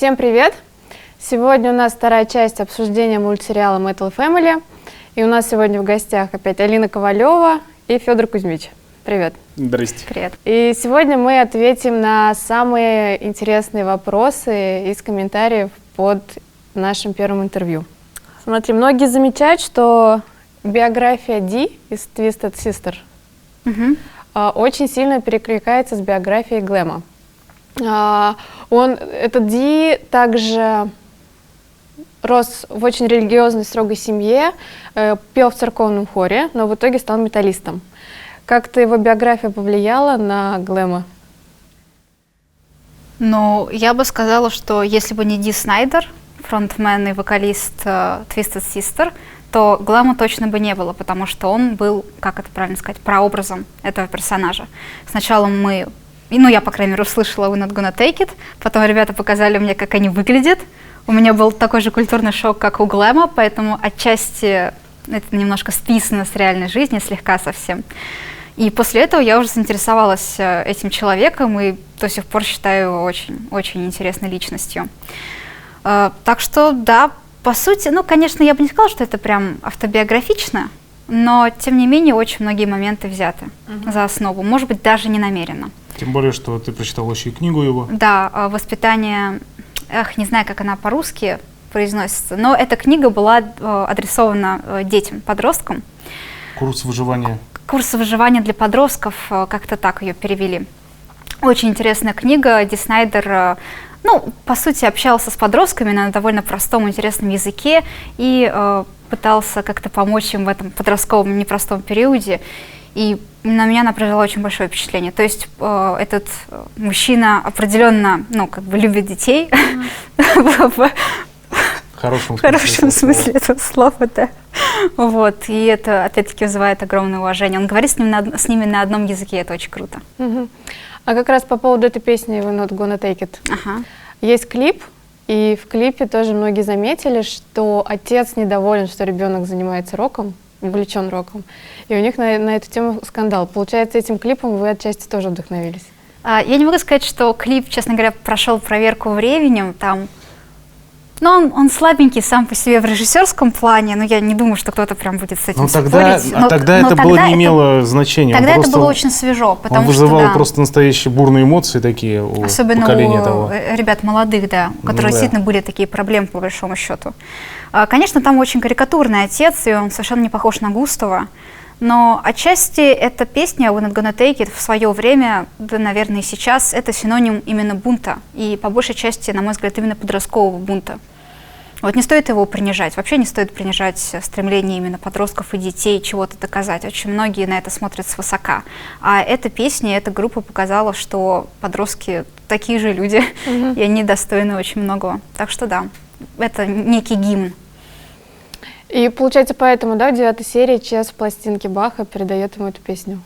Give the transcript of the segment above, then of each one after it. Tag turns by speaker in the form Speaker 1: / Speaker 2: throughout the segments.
Speaker 1: Всем привет! Сегодня у нас вторая часть обсуждения мультсериала Metal Family. И у нас сегодня в гостях опять Алина Ковалева и Федор Кузьмич. Привет.
Speaker 2: Здрасте.
Speaker 1: Привет. И сегодня мы ответим на самые интересные вопросы из комментариев под нашим первым интервью. Смотри, многие замечают, что биография Ди из Twisted Sister очень сильно перекликается с биографией Глэма. Этот Ди также рос в очень религиозной, строгой семье, пел в церковном хоре, но в итоге стал металлистом. Как-то его биография повлияла на Глэма?
Speaker 3: Ну, я бы сказала, что если бы не Ди Снайдер, фронтмен и вокалист Twisted Sister, то Глэма точно бы не было, потому что он был, как это правильно сказать, прообразом этого персонажа. Сначала я, по крайней мере, услышала «We're not gonna take it», потом ребята показали мне, как они выглядят. У меня был такой же культурный шок, как у Глэма, поэтому отчасти это немножко списано с реальной жизни, слегка совсем. И после этого я уже заинтересовалась этим человеком и до сих пор считаю его очень интересной личностью. Так что, да, по сути, конечно, я бы не сказала, что это прям автобиографично, но, тем не менее, очень многие моменты взяты за основу, может быть, даже не намеренно.
Speaker 2: Тем более, что ты прочитала еще и книгу его.
Speaker 3: Да, «Воспитание», не знаю, как она по-русски произносится, но эта книга была адресована детям, подросткам.
Speaker 2: Курс выживания.
Speaker 3: Курс выживания для подростков, как-то так ее перевели. Очень интересная книга. Ди Снайдер, по сути, общался с подростками на довольно простом, интересном языке и пытался как-то помочь им в этом подростковом непростом периоде. И на меня она произвела очень большое впечатление. То есть этот мужчина определенно, любит детей. В хорошем смысле этого слова, да. Вот, и это, опять-таки, вызывает огромное уважение. Он говорит с ними на одном языке, это очень круто.
Speaker 1: А как раз по поводу этой песни «We're not gonna take it». Есть клип, и в клипе тоже многие заметили, что отец недоволен, что ребенок занимается роком, увлечен роком, и у них на эту тему скандал. Получается, этим клипом вы отчасти тоже вдохновились?
Speaker 3: Я не могу сказать, что клип, честно говоря, прошел проверку временем, он слабенький сам по себе в режиссерском плане, но я не думаю, что кто-то прям будет с этим спорить.
Speaker 2: Тогда это не имело значения.
Speaker 3: Тогда это было очень свежо, потому что,
Speaker 2: он вызывал просто настоящие бурные эмоции такие у поколения того.
Speaker 3: Особенно у ребят молодых, да, у которых действительно были такие проблемы, по большому счету. Конечно, там очень карикатурный отец, и он совершенно не похож на Густава, но отчасти эта песня «We're not gonna take it» в свое время, да, наверное, и сейчас, это синоним именно бунта, и по большей части, на мой взгляд, именно подросткового бунта. Вот не стоит его принижать, вообще не стоит принижать стремление именно подростков и детей чего-то доказать. Очень многие на это смотрят свысока. А эта песня, эта группа показала, что подростки такие же люди, и они достойны очень многого. Так что да, это некий гимн.
Speaker 1: И получается, поэтому, да, в 9 серии Чес в пластинке Баха передает ему эту песню.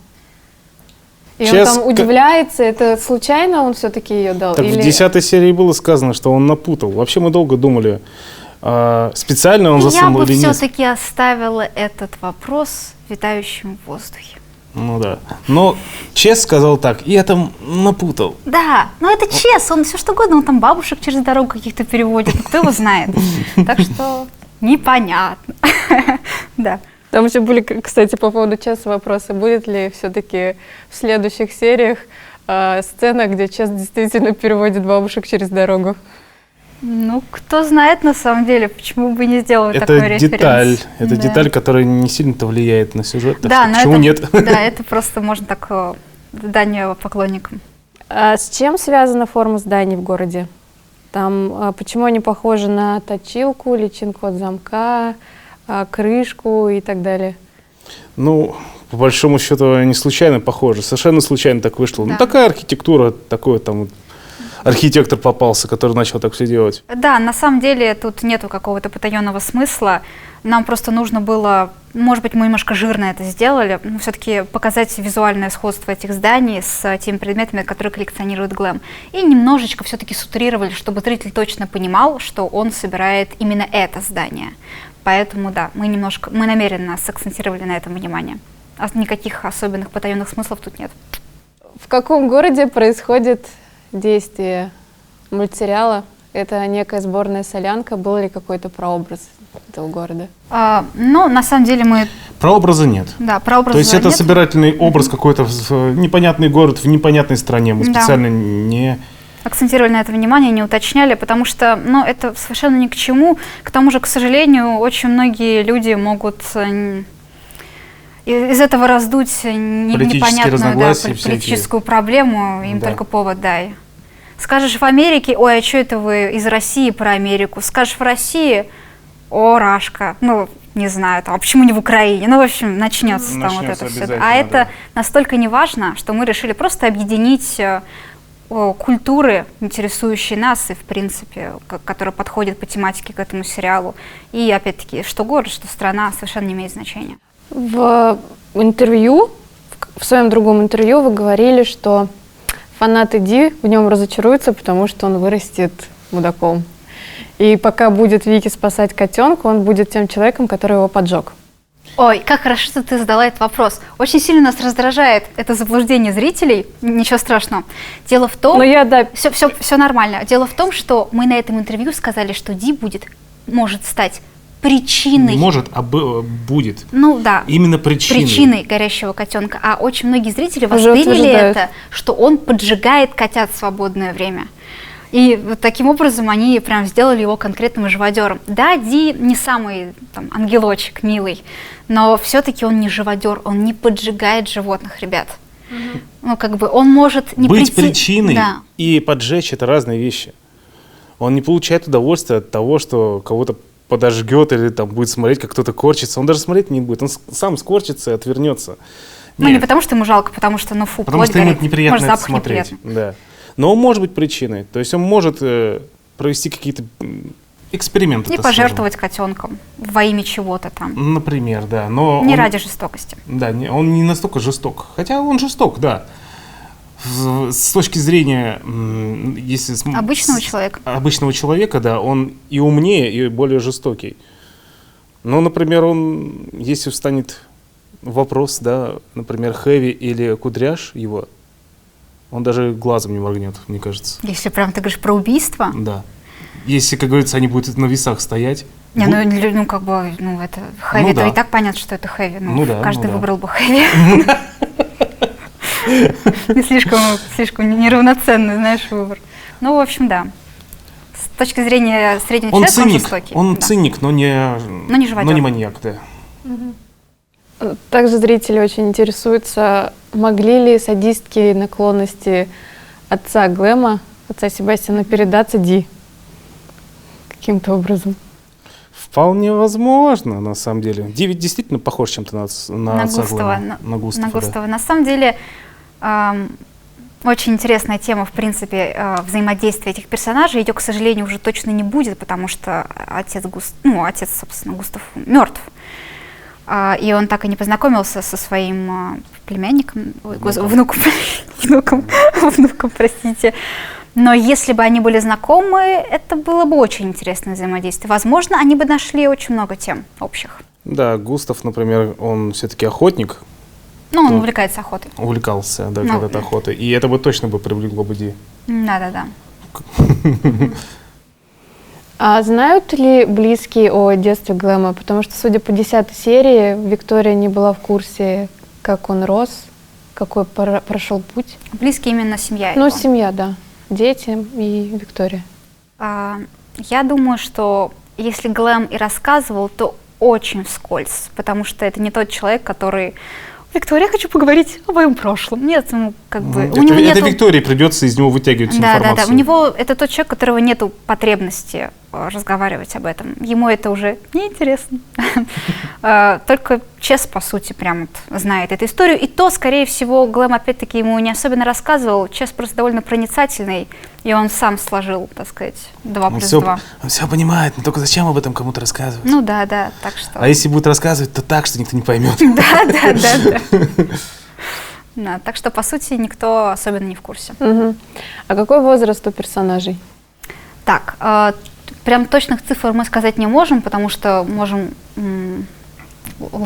Speaker 1: И Чес, он там удивляется, это случайно он все-таки ее дал?
Speaker 2: Так в 10 серии было сказано, что он напутал. Вообще мы долго думали, специально он засунул или нет.
Speaker 3: Я бы все-таки оставила этот вопрос витающим в воздухе.
Speaker 2: Ну да. Но Чес сказал так, и я там напутал.
Speaker 3: Да, но это Чес, он все что угодно, он там бабушек через дорогу каких-то переводит, кто его знает. Так что непонятно. Да.
Speaker 1: Там еще были, кстати, по поводу Чеса вопросы. Будет ли все-таки в следующих сериях сцена, где Чес действительно переводит бабушек через дорогу?
Speaker 3: Кто знает на самом деле, почему бы не сделать такой референс.
Speaker 2: Это деталь, которая не сильно-то влияет на сюжет, так
Speaker 3: да,
Speaker 2: что почему нет?
Speaker 3: Да, это просто можно так дань поклонникам.
Speaker 1: А с чем связана форма зданий в городе? Там почему они похожи на точилку, личинку от замка, крышку и так далее?
Speaker 2: По большому счету, они случайно похожи, совершенно случайно так вышло. Да. Такая архитектура, такой там архитектор попался, который начал так все делать.
Speaker 3: Да, на самом деле тут нету какого-то потаенного смысла. Нам просто нужно было, может быть, мы немножко жирно это сделали, но все-таки показать визуальное сходство этих зданий с теми предметами, которые коллекционирует Глэм. И немножечко все-таки сутрировали, чтобы зритель точно понимал, что он собирает именно это здание. Поэтому, да, мы намеренно сакцентировали на этом внимание. А никаких особенных потаенных смыслов тут нет.
Speaker 1: В каком городе происходит действие мультсериала это некая сборная солянка. Был ли какой-то прообраз этого города?
Speaker 3: Ну, на самом деле мы...
Speaker 2: Прообраза нет.
Speaker 3: Да, прообраза
Speaker 2: То есть это
Speaker 3: нет.
Speaker 2: собирательный образ какой-то в непонятный город, в непонятной стране. Мы
Speaker 3: Да.
Speaker 2: специально не...
Speaker 3: Акцентировали на это внимание, не уточняли, потому что, ну, это совершенно ни к чему. К тому же, к сожалению, очень многие люди могут из этого раздуть непонятную, да,
Speaker 2: разногласия
Speaker 3: политическую проблему, им
Speaker 2: Да.
Speaker 3: только повод дай. Скажешь в Америке, ой, а что это вы из России про Америку? Скажешь в России, о, Рашка, ну, не знаю, там, а почему не в Украине? Ну, в общем, начнется там вот
Speaker 2: Начнется
Speaker 3: это все.
Speaker 2: обязательно,
Speaker 3: А это
Speaker 2: да.
Speaker 3: настолько не важно, что мы решили просто объединить культуры, интересующие нас и, в принципе, которые подходят по тематике к этому сериалу. И, опять-таки, что город, что страна совершенно не имеет значения.
Speaker 1: В интервью, в своем другом интервью вы говорили, что фанаты Ди в нем разочаруются, потому что он вырастет мудаком. И пока будет Вики спасать котенка, он будет тем человеком, который его поджег.
Speaker 3: Ой, как хорошо, что ты задала этот вопрос. Очень сильно нас раздражает это заблуждение зрителей. Ничего страшного. Дело в том...
Speaker 1: Но я, да,
Speaker 3: Все нормально. Дело в том, что мы на этом интервью сказали, что Ди может стать причиной...
Speaker 2: Не может, а будет.
Speaker 3: Ну да.
Speaker 2: Именно причиной.
Speaker 3: горящего котенка. А очень многие зрители
Speaker 1: Уже
Speaker 3: восприняли
Speaker 1: утверждают.
Speaker 3: это, что он поджигает котят в свободное время. И вот таким образом они прям сделали его конкретным живодером. Да, Ди не самый там, ангелочек милый, но все-таки он не живодер, он не поджигает животных, ребят. Ну, как бы он может не
Speaker 2: Быть
Speaker 3: прийти...
Speaker 2: причиной
Speaker 3: Да.
Speaker 2: и поджечь — это разные вещи. Он не получает удовольствия от того, что кого-то подожгет или там будет смотреть, как кто-то корчится. Он даже смотреть не будет, он сам скорчится и отвернется.
Speaker 3: Ну, не
Speaker 2: Нет,
Speaker 3: потому что ему жалко, потому что, ну, фу,
Speaker 2: потому
Speaker 3: плоть
Speaker 2: что ему
Speaker 3: горит.
Speaker 2: неприятно
Speaker 3: Может,
Speaker 2: это
Speaker 3: запах
Speaker 2: смотреть.
Speaker 3: неприятный.
Speaker 2: Да. Но он может быть причиной. То есть он может провести какие-то эксперименты.
Speaker 3: И
Speaker 2: так скажем.
Speaker 3: пожертвовать котенком во имя чего-то там.
Speaker 2: Например, да. Но
Speaker 3: Не
Speaker 2: он-
Speaker 3: ради жестокости.
Speaker 2: Да, он не настолько жесток. Хотя он жесток, да. С точки зрения, если
Speaker 3: Обычного человека.
Speaker 2: обычного человека, да, он и умнее, и более жестокий. Но, например, он, если встанет вопрос, да, например, Хэви или Кудряш его, он даже глазом не моргнет, мне кажется.
Speaker 3: Если прям ты говоришь про убийство,
Speaker 2: Да. Если, как говорится, они будут на весах стоять.
Speaker 3: не,
Speaker 2: бу-
Speaker 3: ну, как бы, ну, это хэви,
Speaker 2: Ну
Speaker 3: это
Speaker 2: да.
Speaker 3: и так понятно, что это хэви. Ну,
Speaker 2: Ну да,
Speaker 3: каждый
Speaker 2: ну да.
Speaker 3: выбрал бы хэви. Не слишком неравноценный, знаешь, выбор. Ну, в общем, да. С точки зрения среднего
Speaker 2: Он
Speaker 3: человека, он
Speaker 2: циник,
Speaker 3: жестокий.
Speaker 2: он
Speaker 3: да.
Speaker 2: циник, но не
Speaker 3: живодер.
Speaker 2: но не маньяк, да.
Speaker 1: также зрители очень интересуются, могли ли садистские наклонности отца Глэма, отца Себастьяна, передаться Ди каким-то образом.
Speaker 2: Вполне возможно, на самом деле. Ди ведь действительно похож чем-то на
Speaker 3: На
Speaker 2: отца
Speaker 3: Густава.
Speaker 2: Глэма. На Густава,
Speaker 3: На
Speaker 2: да.
Speaker 3: Густава. На самом деле, очень интересная тема, в принципе, взаимодействия этих персонажей. Ее, к сожалению, уже точно не будет, потому что отец, собственно, Густав мертв. И он так и не познакомился со своим племянником, внуком, простите. Но если бы они были знакомы, это было бы очень интересное взаимодействие. Возможно, они бы нашли очень много тем общих.
Speaker 2: Да, Густав, например, он все-таки охотник,
Speaker 3: Ну, он
Speaker 2: Ну,
Speaker 3: увлекается охотой.
Speaker 2: увлекался, да,
Speaker 3: Ну.
Speaker 2: когда-то охотой. И это бы точно бы привлекло бы Ди.
Speaker 3: Да-да-да.
Speaker 1: А знают ли близкие о детстве Глэма? Потому что, судя по 10-й серии, Виктория не была в курсе, как он рос, какой прошел путь.
Speaker 3: Близкие именно семья
Speaker 1: Ну,
Speaker 3: его.
Speaker 1: семья, да. Дети и Виктория.
Speaker 3: Я думаю, что если Глэм и рассказывал, то очень вскользь, потому что это не тот человек, который... Виктория, я хочу поговорить о моем прошлом. Нет, ему как бы... у него
Speaker 2: Это
Speaker 3: нету...
Speaker 2: Виктории придется из него вытягивать информацию.
Speaker 3: Да. У него это тот человек, у которого нету потребности разговаривать об этом. Ему это уже неинтересно. Только Чес, по сути, прям вот знает эту историю. И то, скорее всего, Глэм опять-таки ему не особенно рассказывал. Чес просто довольно проницательный, и он сам сложил, так сказать, 2
Speaker 2: Он
Speaker 3: плюс
Speaker 2: все,
Speaker 3: 2.
Speaker 2: он все понимает, но только зачем об этом кому-то рассказывать?
Speaker 3: Ну да, так что...
Speaker 2: А если будет рассказывать, то так, что никто не поймет.
Speaker 3: Да. Да, так что, по сути, никто особенно не в курсе.
Speaker 1: Мгм. А какой возраст у персонажей?
Speaker 3: Так, прям точных цифр мы сказать не можем, потому что можем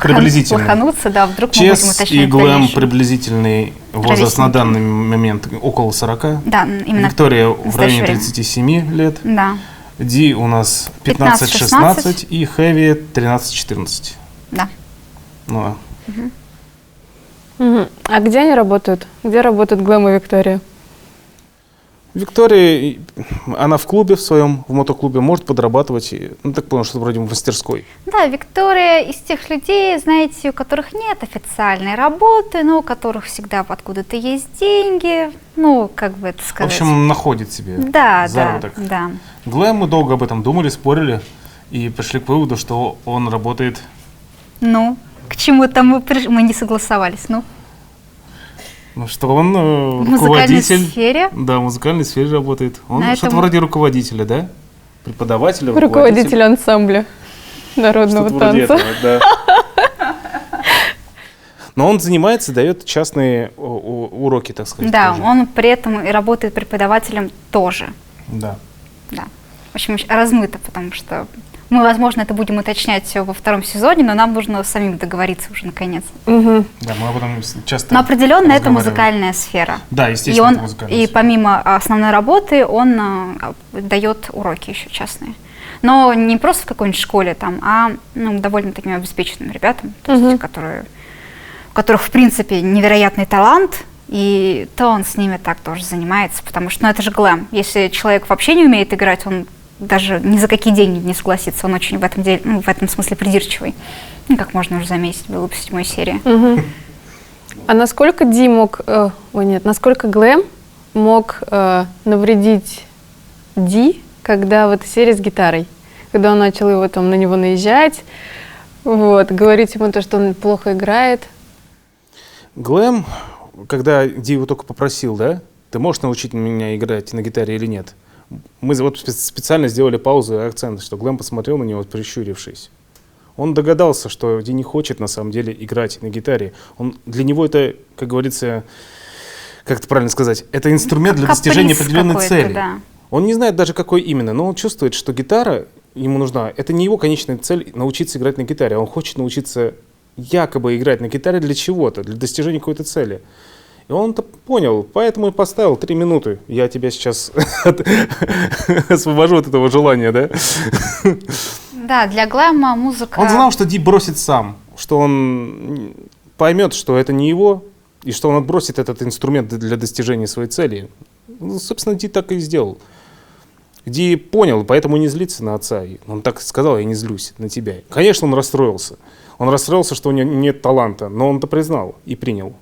Speaker 2: Приблизительно.
Speaker 3: лохануться, да, вдруг мы будем
Speaker 2: Чес
Speaker 3: уточнять
Speaker 2: и
Speaker 3: в
Speaker 2: Глэм
Speaker 3: дальнейшем.
Speaker 2: приблизительный возраст на
Speaker 3: Ровесники.
Speaker 2: данный момент около 40.
Speaker 3: Да, именно
Speaker 2: Виктория
Speaker 3: в
Speaker 2: в
Speaker 3: настоящее
Speaker 2: районе
Speaker 3: время.
Speaker 2: 37 лет.
Speaker 3: Да,
Speaker 2: Ди у нас 15-16 и Хэви 13-14.
Speaker 3: да.
Speaker 2: Ну, а
Speaker 1: Мгм. А где они работают? Где работают Глэм и Виктория?
Speaker 2: Виктория, она в клубе в своем, в мотоклубе, может подрабатывать. Ну, так понял, что вроде в мастерской.
Speaker 3: Да, Виктория из тех людей, знаете, у которых нет официальной работы, но у которых всегда откуда-то есть деньги, ну, как бы это
Speaker 2: В
Speaker 3: сказать.
Speaker 2: общем, находит себе
Speaker 3: да,
Speaker 2: заработок.
Speaker 3: да.
Speaker 2: Глэм, мы долго об этом думали, спорили и пришли к выводу, что он работает.
Speaker 3: Ну, к чему-то мы не согласовались, ну.
Speaker 2: Ну, что он
Speaker 3: В музыкальной
Speaker 2: руководитель.
Speaker 3: сфере.
Speaker 2: Да, в музыкальной сфере работает. Он
Speaker 3: На
Speaker 2: что-то
Speaker 3: этом-
Speaker 2: вроде руководителя, да? Преподавателя,
Speaker 1: Руководитель ансамбля народного
Speaker 2: Что-то вроде
Speaker 1: танца.
Speaker 2: этого, да. Но он занимается, дает частные уроки, так сказать.
Speaker 3: Да,
Speaker 2: тоже.
Speaker 3: он при этом и работает преподавателем тоже.
Speaker 2: Да.
Speaker 3: Да. В общем, размыто, потому что мы, возможно, это будем уточнять во втором сезоне, но нам нужно самим договориться уже наконец.
Speaker 1: Мгм.
Speaker 2: Да, мы об этом часто
Speaker 3: Но определенно это
Speaker 2: разговариваем.
Speaker 3: музыкальная сфера.
Speaker 2: Да,
Speaker 3: И
Speaker 2: естественно,
Speaker 3: он,
Speaker 2: это музыкальная
Speaker 3: и
Speaker 2: сфера.
Speaker 3: помимо основной работы, он дает уроки еще частные. Но не просто в какой-нибудь школе там, а довольно таким обеспеченным ребятам, то есть, у которых, в принципе, невероятный талант, и то он с ними так тоже занимается, потому что, это же Глэм. Если человек вообще не умеет играть, он даже ни за какие деньги не согласится, он очень в этом деле, в этом смысле придирчивый. Ну, как можно уже заметить, было в 7 серии.
Speaker 1: Мгм. А насколько Ди мог, насколько Глэм мог навредить Ди, когда в этой серии с гитарой, когда он начал его там на него наезжать, вот, говорить ему то, что он плохо играет.
Speaker 2: Глэм, когда Ди его только попросил, да, ты можешь научить меня играть на гитаре или нет? Мы вот специально сделали паузу и акцент, что Глэм посмотрел на него, прищурившись. Он догадался, что Ди не хочет на самом деле играть на гитаре. Для него это, как говорится, как это правильно сказать, это инструмент для достижения
Speaker 3: Каприз
Speaker 2: определенной
Speaker 3: какой-то,
Speaker 2: цели.
Speaker 3: да.
Speaker 2: Он не знает даже, какой именно, но он чувствует, что гитара ему нужна. Это не его конечная цель научиться играть на гитаре, а он хочет научиться якобы играть на гитаре для чего-то, для достижения какой-то цели. И он это понял, поэтому и поставил 3 минуты. Я тебя сейчас освобожу от этого желания, да?
Speaker 3: Да, для Глэма музыка...
Speaker 2: Он знал, что Ди бросит сам, что он поймет, что это не его, и что он отбросит этот инструмент для достижения своей цели. Ну, собственно, Ди так и сделал. Ди понял, поэтому не злится на отца. Он так сказал: я не злюсь на тебя. Конечно, он расстроился. Он расстроился, что у него нет таланта, но он это признал и принял.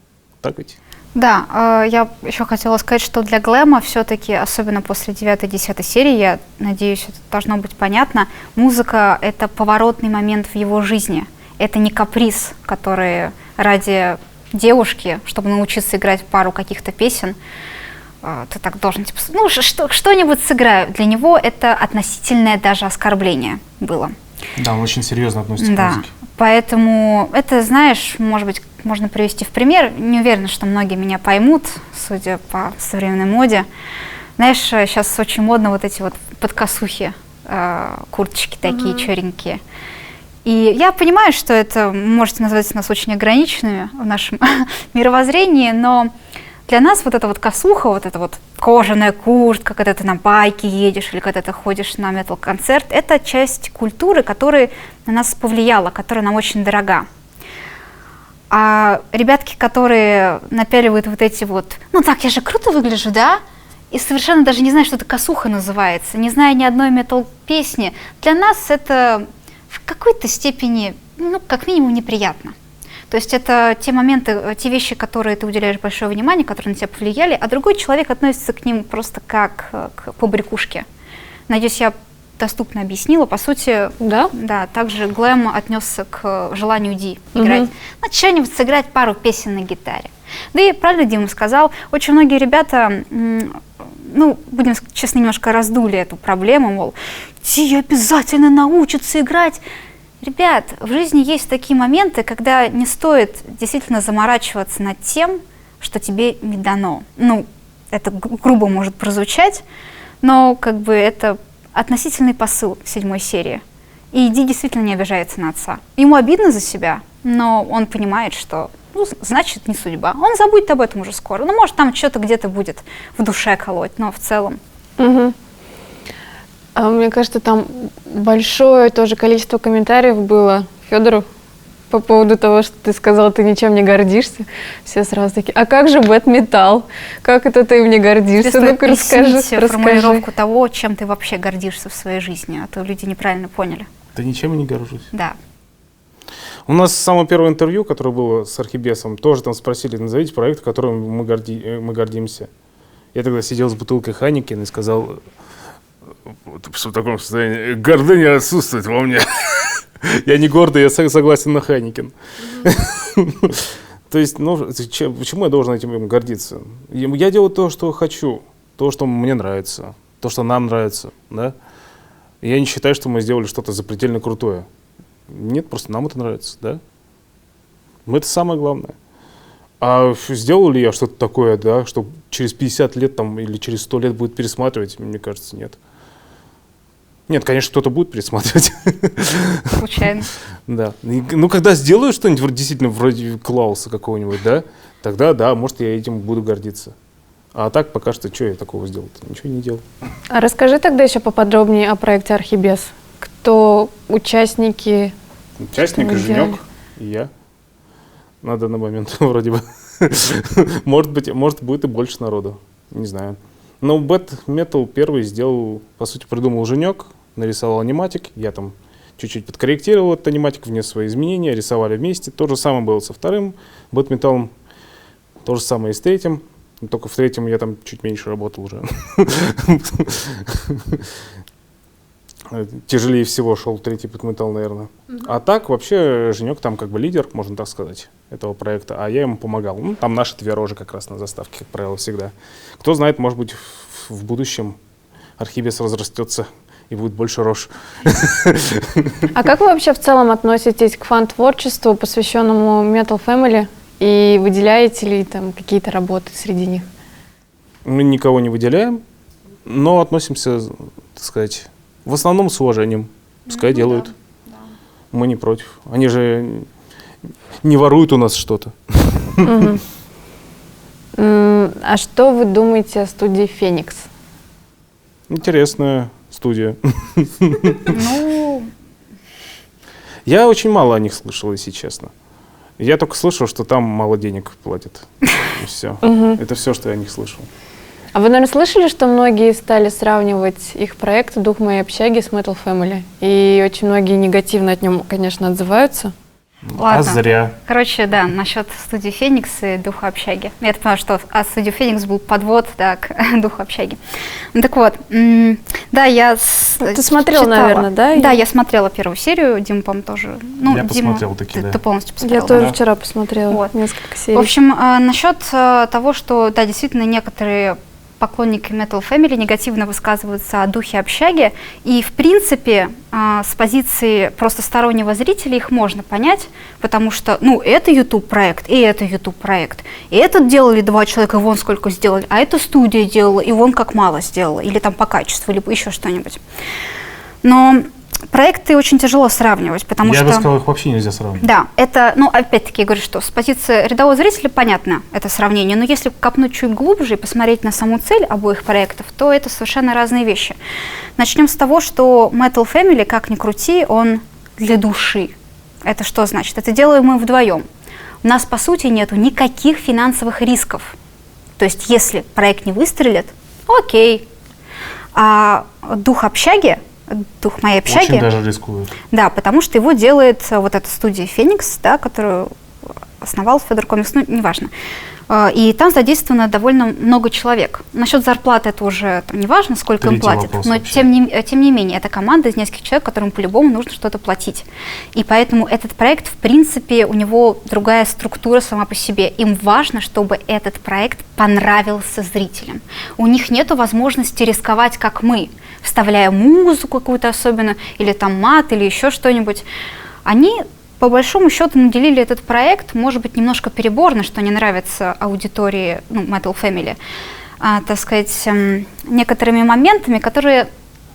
Speaker 2: Так ведь?
Speaker 3: Да, я еще хотела сказать, что для Глэма все-таки, особенно после 9-10 серии, я надеюсь, это должно быть понятно, музыка — это поворотный момент в его жизни. Это не каприз, который ради девушки, чтобы научиться играть пару каких-то песен, ты так должен, типа, что-нибудь сыграю. Для него это относительное даже оскорбление было.
Speaker 2: Да, он очень серьезно относится к музыке.
Speaker 3: Поэтому это, знаешь, может быть, можно привести в пример. Не уверена, что многие меня поймут, судя по современной моде. Знаешь, сейчас очень модно вот эти вот подкосухи, курточки такие черненькие. И я понимаю, что это можете назвать нас очень ограниченными в нашем мировоззрении, но для нас вот эта вот косуха, вот эта вот кожаная куртка, когда ты на байке едешь или когда ты ходишь на метал-концерт, это часть культуры, которая на нас повлияла, которая нам очень дорога. А ребятки, которые напяливают вот эти вот, ну так, я же круто выгляжу, да? И совершенно даже не знаю, что это косуха называется, не зная ни одной метал-песни, для нас это в какой-то степени, ну, как минимум, неприятно. То есть это те моменты, те вещи, которые ты уделяешь большое внимание, которые на тебя повлияли, а другой человек относится к ним просто как к побрякушке. Надеюсь, я доступно объяснила. По сути, да, также Глэм отнесся к желанию Ди играть. Ну, что-нибудь сыграть пару песен на гитаре. Да и правильно Дима сказал, очень многие ребята, ну, будем честно, немножко раздули эту проблему, мол, Ди обязательно научится играть. Ребят, в жизни есть такие моменты, когда не стоит действительно заморачиваться над тем, что тебе не дано. Ну, это грубо может прозвучать, но как бы это относительный посыл 7 серии. И Ди действительно не обижается на отца. Ему обидно за себя, но он понимает, что, ну, значит, не судьба. Он забудет об этом уже скоро. Ну, может, там что-то где-то будет в душе колоть, но в целом.
Speaker 1: Мгм. Мне кажется, там большое тоже количество комментариев было Федору по поводу того, что ты сказал, ты ничем не гордишься. Все сразу такие, а как же бэт-металл? Как это ты им не гордишься?
Speaker 3: Тебе
Speaker 1: Ну-ка,
Speaker 3: стоит
Speaker 1: расскажи.
Speaker 3: пояснить формулировку того, чем ты вообще гордишься в своей жизни, а то люди неправильно поняли.
Speaker 2: Да ничем и не горжусь.
Speaker 3: Да.
Speaker 2: У нас самое первое интервью, которое было с Архибесом, тоже там спросили, назовите проект, которым мы гордимся. Я тогда сидел с бутылкой Хайнекен и сказал, что в таком состоянии гордыня отсутствует во мне. Я не гордый, я согласен на Хайнекен. То есть, ну, почему я должен этим гордиться? Я делаю то, что хочу, то, что мне нравится, то, что нам нравится, да? Я не считаю, что мы сделали что-то запредельно крутое. Нет, просто нам это нравится, да? Это самое главное. А сделал ли я что-то такое, да, что через 50 лет там, или через 100 лет будет пересматривать? Мне кажется, нет. Нет, конечно, кто-то будет пересматривать.
Speaker 3: Случайно.
Speaker 2: Да. Ну, когда сделаю что-нибудь действительно вроде Клауса какого-нибудь, да, тогда, да, может, я этим буду гордиться. А так, пока что, что я такого сделал-то? Ничего не делал.
Speaker 1: А расскажи тогда еще поподробнее о проекте «Архибес». Кто участники?
Speaker 2: Участник,
Speaker 1: что вы
Speaker 2: Женек
Speaker 1: делали?
Speaker 2: и я. На данный момент, вроде бы. Может быть, будет и больше народу. Не знаю. Но Bad Metal первый сделал, по сути, придумал Женек, нарисовал аниматик. Я там чуть-чуть подкорректировал этот аниматик, внес свои изменения, рисовали вместе. То же самое было со вторым Bad Metal. То же самое и с третьим. Только в третьем я там чуть меньше работал уже. Тяжелее всего шел третий Bad Metal, наверное. А так, вообще, Женек там как бы лидер, можно так сказать, этого проекта, а я ему помогал. Ну, там наши две рожи как раз на заставке, как правило, всегда. Кто знает, может быть, в будущем Архибес разрастется и будет больше рож.
Speaker 1: А как вы вообще в целом относитесь к фан-творчеству, посвященному Metal Family, и выделяете ли там какие-то работы среди них?
Speaker 2: Мы никого не выделяем, но относимся, так сказать, в основном с уважением. Пускай делают.
Speaker 3: Да.
Speaker 2: Мы не против. Они же не воруют у нас что-то.
Speaker 1: А что вы думаете о студии «Феникс»?
Speaker 2: Интересная студия.
Speaker 3: Ну,
Speaker 2: Я очень мало о них слышал, если честно. Я только слышал, что там мало денег платят. И все. Это все, что я о них слышал.
Speaker 1: А вы, наверное, слышали, что многие стали сравнивать их проект «Дух моей общаги» с Metal Family? И очень многие негативно от нем, конечно, отзываются.
Speaker 3: ладно.
Speaker 2: А зря.
Speaker 3: Короче, да, насчет студии «Феникс» и «Духа общаги». Я так поняла, что от студии «Феникс» был подвод, да, к «Духу общаги». Ну, так вот, да, я
Speaker 1: Ты смотрел,
Speaker 3: читала.
Speaker 1: наверное, да?
Speaker 3: Да, я смотрела первую серию, Дима, по-моему, тоже. Ну,
Speaker 2: Я
Speaker 3: Дима,
Speaker 2: посмотрел таки, да.
Speaker 3: ты полностью
Speaker 1: Я
Speaker 3: посмотрела.
Speaker 1: тоже
Speaker 2: да.
Speaker 1: вчера посмотрела
Speaker 3: Вот.
Speaker 1: несколько серий.
Speaker 3: В общем, насчет того, что, да, действительно, некоторые поклонники Metal Family негативно высказываются о духе общаги, и, в принципе, с позиции просто стороннего зрителя их можно понять, потому что, ну, это YouTube-проект, и это YouTube-проект, и этот делали два человека, и вон сколько сделали, а эта студия делала, и вон как мало сделала, или там по качеству, либо еще что-нибудь. Но проекты очень тяжело сравнивать, потому
Speaker 2: Я
Speaker 3: что...
Speaker 2: бы сказал, их вообще нельзя сравнивать.
Speaker 3: Да, это, ну, опять-таки, я говорю, что с позиции рядового зрителя понятно это сравнение, но если копнуть чуть глубже и посмотреть на саму цель обоих проектов, то это совершенно разные вещи. Начнем с того, что Metal Family, как ни крути, он для души. Это что значит? Это делаем мы вдвоем. У нас, по сути, нету никаких финансовых рисков. То есть, если проект не выстрелит, окей. А дух общаги, дух моей общаги...
Speaker 2: Очень даже рискуют.
Speaker 3: Да, потому что его делает вот эта студия «Феникс», да, которую основал Федор Комикс, ну, неважно. И там задействовано довольно много человек. Насчет зарплаты это уже не важно, сколько им
Speaker 2: Третий
Speaker 3: платят,
Speaker 2: вопрос
Speaker 3: но
Speaker 2: вообще.
Speaker 3: тем не менее, это команда из нескольких человек, которым по-любому нужно что-то платить. И поэтому этот проект, в принципе, у него другая структура сама по себе. Им важно, чтобы этот проект понравился зрителям. У них нет возможности рисковать, как мы, вставляя музыку какую-то особенную, или там мат, или еще что-нибудь. Они, по большому счету, наделили этот проект, может быть, немножко переборно, что не нравится аудитории, ну, Metal Family, так сказать, некоторыми моментами, которые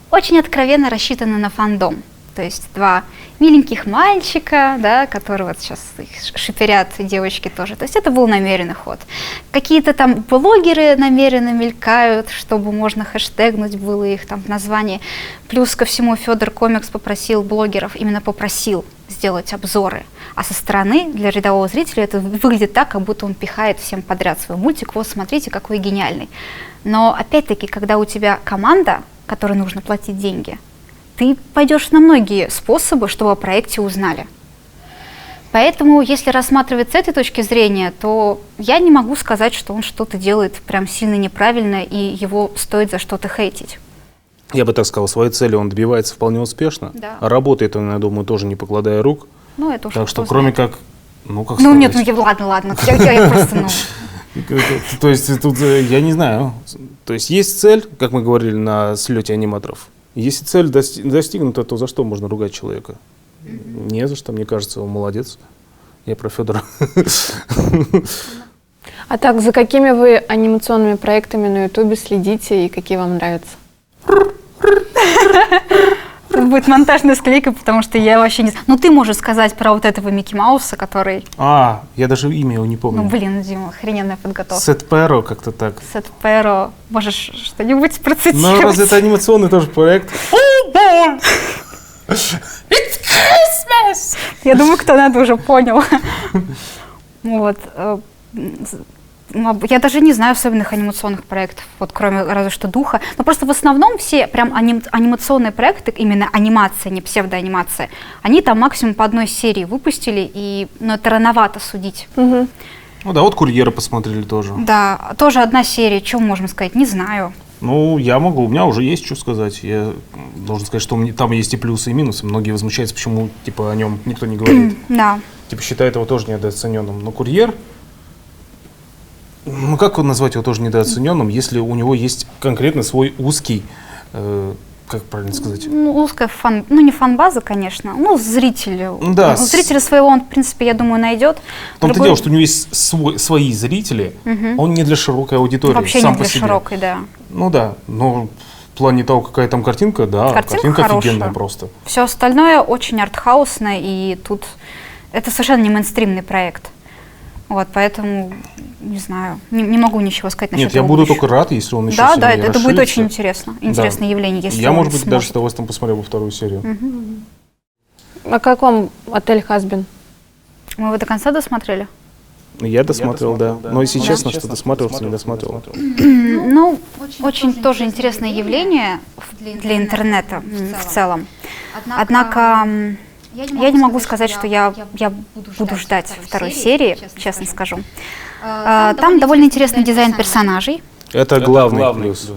Speaker 3: очень откровенно рассчитаны на фандом. То есть два миленьких мальчика, да, которые вот сейчас шиперят девочки тоже. То есть это был намеренный ход. Какие-то там блогеры намеренно мелькают, чтобы можно хэштегнуть было их там в названии. Плюс ко всему Федор Комикс попросил блогеров, именно попросил сделать обзоры. А со стороны для рядового зрителя это выглядит так, как будто он пихает всем подряд свой мультик. Вот смотрите, какой гениальный. Но опять-таки, когда у тебя команда, которой нужно платить деньги, ты пойдешь на многие способы, чтобы о проекте узнали. Поэтому, если рассматривать с этой точки зрения, то я не могу сказать, что он что-то делает прям сильно неправильно, и его стоит за что-то хейтить.
Speaker 2: Я бы так сказал, своей цели он добивается вполне успешно.
Speaker 3: Да.
Speaker 2: А работает он, я думаю, тоже не покладая рук.
Speaker 3: Ну, это уж
Speaker 2: Так что,
Speaker 3: кто
Speaker 2: кроме
Speaker 3: знает.
Speaker 2: как, ну, как
Speaker 3: Ну,
Speaker 2: сказать,
Speaker 3: нет, ну, ладно, я просто, ну...
Speaker 2: То есть тут, я не знаю, то есть есть цель, как мы говорили на слете аниматоров, если цель достигнута, то за что можно ругать человека? Не за что, мне кажется, он молодец. Я про Федора.
Speaker 1: А так, за какими вы анимационными проектами на Ютубе следите и какие вам нравятся?
Speaker 3: Тут будет монтажная склейка, потому что я вообще не знаю. Ну, ты можешь сказать про вот этого Микки Мауса, который...
Speaker 2: Я даже имя его не помню.
Speaker 3: Ну, блин, Дима, охрененная подготовка.
Speaker 2: Сет Перо, как-то так.
Speaker 3: Сет Перо. Можешь что-нибудь процитировать?
Speaker 2: Ну, разве это анимационный тоже проект?
Speaker 3: Я думаю, кто надо уже понял. Вот. Я даже не знаю особенных анимационных проектов, вот кроме разве что «Духа». Но просто в основном все прям анимационные проекты, именно анимация, не псевдоанимация, они там максимум по одной серии выпустили, но это рановато судить.
Speaker 1: Угу.
Speaker 2: Ну да, вот «Курьера» посмотрели тоже.
Speaker 3: Да, тоже одна серия, что можем сказать, не знаю.
Speaker 2: Ну, я могу, у меня уже есть что сказать. Я должен сказать, что там есть и плюсы, и минусы. Многие возмущаются, почему типа о нем никто не говорит.
Speaker 3: Да.
Speaker 2: Типа считают его тоже недооцененным. Но «Курьер», ну как назвать его тоже недооцененным, если у него есть конкретно свой узкий, как правильно сказать?
Speaker 3: Ну, узкая не фан-база, конечно, ну, зритель.
Speaker 2: Да.
Speaker 3: Зрителя своего он, в принципе, я думаю, найдет.
Speaker 2: В том-то дело, что у него есть свои зрители, он не для широкой аудитории.
Speaker 3: Вообще
Speaker 2: сам
Speaker 3: не для
Speaker 2: по себе.
Speaker 3: широкой, да.
Speaker 2: Ну да, но в плане того, какая там картинка, да, картинка офигенная просто.
Speaker 3: Все остальное очень артхаусное, и тут это совершенно не мейнстримный проект. Вот, поэтому, не знаю, не могу ничего сказать насчет
Speaker 2: Нет, я буду только рад, если он еще
Speaker 3: Да,
Speaker 2: сильнее
Speaker 3: это будет
Speaker 2: расширится.
Speaker 3: очень интересно. Интересное явление, если
Speaker 2: я,
Speaker 3: он
Speaker 2: может быть,
Speaker 3: сможет.
Speaker 2: даже с удовольствием посмотрел бы вторую серию.
Speaker 1: А как вам «Отель Хазбин»?
Speaker 3: Мы его до конца досмотрели?
Speaker 2: Я досмотрел, да. Но если честно, что досматривал, что не досматривал.
Speaker 3: Ну, очень тоже интересное явление для интернета в целом. Однако я не могу сказать, что я буду ждать второй серии, честно скажу. Там довольно интересный дизайн персонажей.
Speaker 2: Это главный плюс.